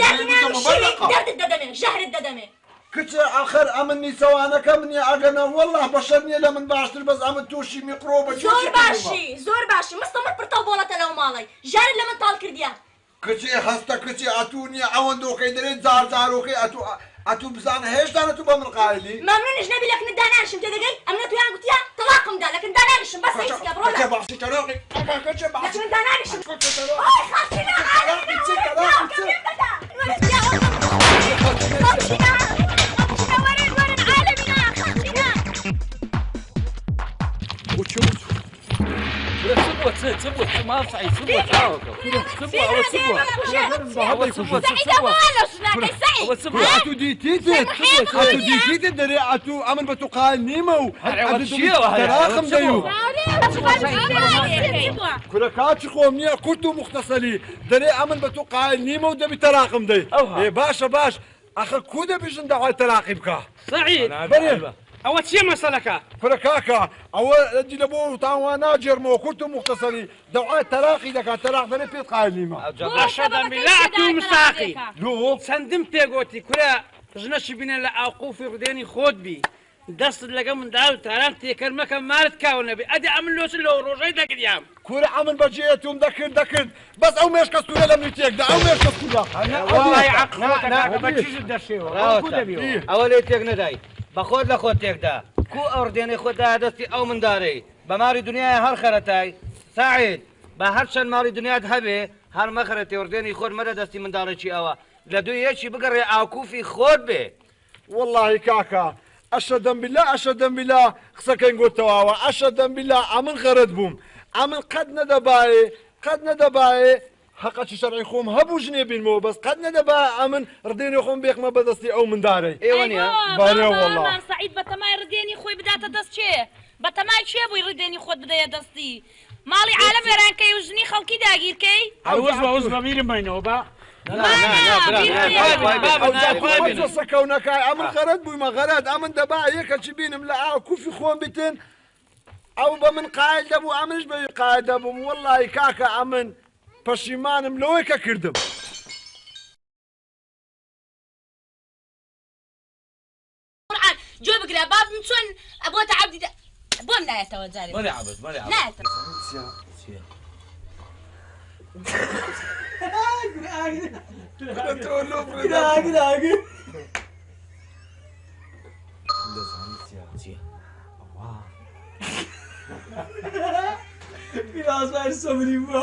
Speaker 8: دەردت دەدەمێ ژەهرت دەدەمێ
Speaker 3: کچە ئاخر ئەمن نیسەوانەکە منیە ئەگەنە وەڵڵا بەشەر نییە لە من باشتر بەس ئەمن تووشی میقڕۆبە
Speaker 8: زۆر باشی زۆر باشی مستەمت پرتە بۆڵەتە لەو ماڵی ژارت لە من تاڵ کردیە
Speaker 3: کچێ هەستە کچێ ئەتوو نییە ئەوەندۆکەی دەرێت جار جارۆکەی ئەتوو بزانە هێشتا نەتوو بە من قایلی
Speaker 8: مەمنونش نەبی لەکنت دانانشم تێدەگەی ئەم نەتویان گوتیە تەلاقمدا لەکن دانانشم بەس هیچکە بڕۆ
Speaker 3: کچە باشی تەلاقی کچە باشی
Speaker 8: لەکن دانانشم
Speaker 6: سبوة ما صعي سبوة سبوة
Speaker 3: أتو ديتي دري أتو أمن بتقال نيمو تراخم ديو كل كاتش قومني كنتو مختصلي دري أمن بتقال نيمو دبي تراخم دي باش أخر كودا بيجن دعوة تراقي بكا
Speaker 1: سعيد ئەوە چیە مەسەلەکە
Speaker 3: فرەکاکە ئەوە لەجی لە بۆ تاوانە جێرمەوە کورت و مختصری دەوای تەراقی دەکات تەراق دەرێ پێت قایل نیمە
Speaker 1: بەشەدەمیلات و مساقی چەندم پێگوتی کورە ژنەشی بینە لە ئاوقوفی ڕدێنی خۆت بی دەستت لەگە منداڵ و تاران تێکەر مەکە مارت کاوە نەبێ ئەدی ئەمن لۆچ لەو ڕۆژەی دەگریام
Speaker 3: کورە ئەمن بەجێتوم دەکرد بەس ئەو مێشکە سوورە لە میتێکدا ئەو مێشکە سوورە
Speaker 9: ئەوە لێ تێک نەدای بەخۆت لە خۆت تێکدا کو ئەو ڕدێنەی خۆتدا دەستی ئەو مندارەی بە ماری دنیای هەر خەرەتای ساعید بە هەر چەند ماڵی دنیات هەبێ هەر مەخەرەتی ڕدێنی خۆت مەدە دەستی منداڵێکی ئەوە لە دوو یەکی بگەڕێ ئاکوفی خۆت بێ
Speaker 3: واللهی کاکە ئەشەدەم بیلا قسەکەین گوتەواوە ئەشەدەم بیلا ئەمن غەرت بووم ئەمن قەت نەدەبایێ حقەتی شەرعی خۆم هەبوو ژنێ بینمەوە بەس قەت نەدەبا ئەمن ڕدێنی خۆم بێخمە بەدەستی ئەو مندارەی
Speaker 9: ئێوە نیە
Speaker 3: بەرێ وەڵڵا
Speaker 5: سعید بەتەمای ڕدێنی خۆی بداتە دەست چێ بەتەمای چێ بووی ڕدێنی خۆت بدەیە دەستی ماڵی عالەم وێرانکەی و ژنی خەڵکی داگیرکەی
Speaker 7: هەروەز بەمیرم بینەوە بە
Speaker 3: سەکەونەکە ئەمن غەرت بوویمە غەرت ئەمن دەبا یەکەچی بینم لە ئاو کوفی خۆم بتن ئەو بە من قایل دەبوو ئەمنش بەوی قایل دەبووم وەڵڵی کاکە ئەمن پەشیمانم لەوەی کە کردم
Speaker 5: جۆ بگرە بابم چۆن بۆتە عەبدی بۆم نایەتەوە جارێ
Speaker 10: Biraz ver sömüreyim bu.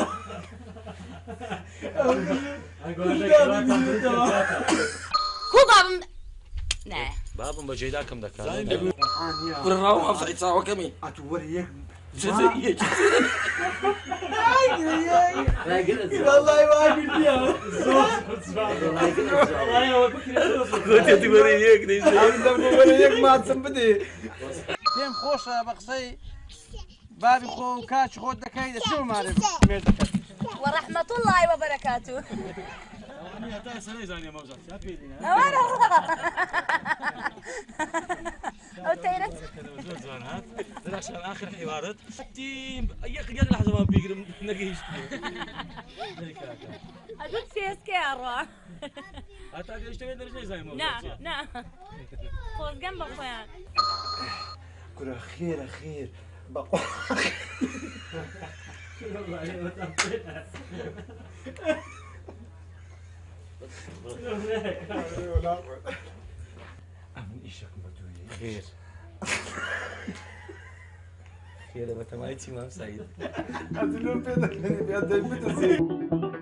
Speaker 5: هو بابم نه
Speaker 6: بابم بەجێدا کەم دەکات ڕاو هەفسەی چاوەکەمی
Speaker 3: ئەتووەرە
Speaker 10: Vallahi var bildi ya.
Speaker 3: یەک ماچم بدێ
Speaker 1: پێم خۆشە بە قسەی بابی خۆ و کاچ خۆت دەکەی دەچێ مارێ مێردەکەت
Speaker 8: وەڕەحمەتوڵڵی وەبەرەکاتوو
Speaker 6: أنا هتا سنة زانية موزع شافيني
Speaker 8: أو تيرت
Speaker 6: زوان هات عشان آخر حوارات تيم أيك لحظة ما بيقرم نقيش
Speaker 8: أدوك سيسكي أروح
Speaker 6: هتا قلت تبي درجة زي موزع
Speaker 8: نعم خوز جنب أخويا
Speaker 3: كل خير خير بقى
Speaker 6: أمن إيشك بدوي خير خير أنا ما تمايتي ما سعيد
Speaker 3: أنت لو بدك بيدك بتزيد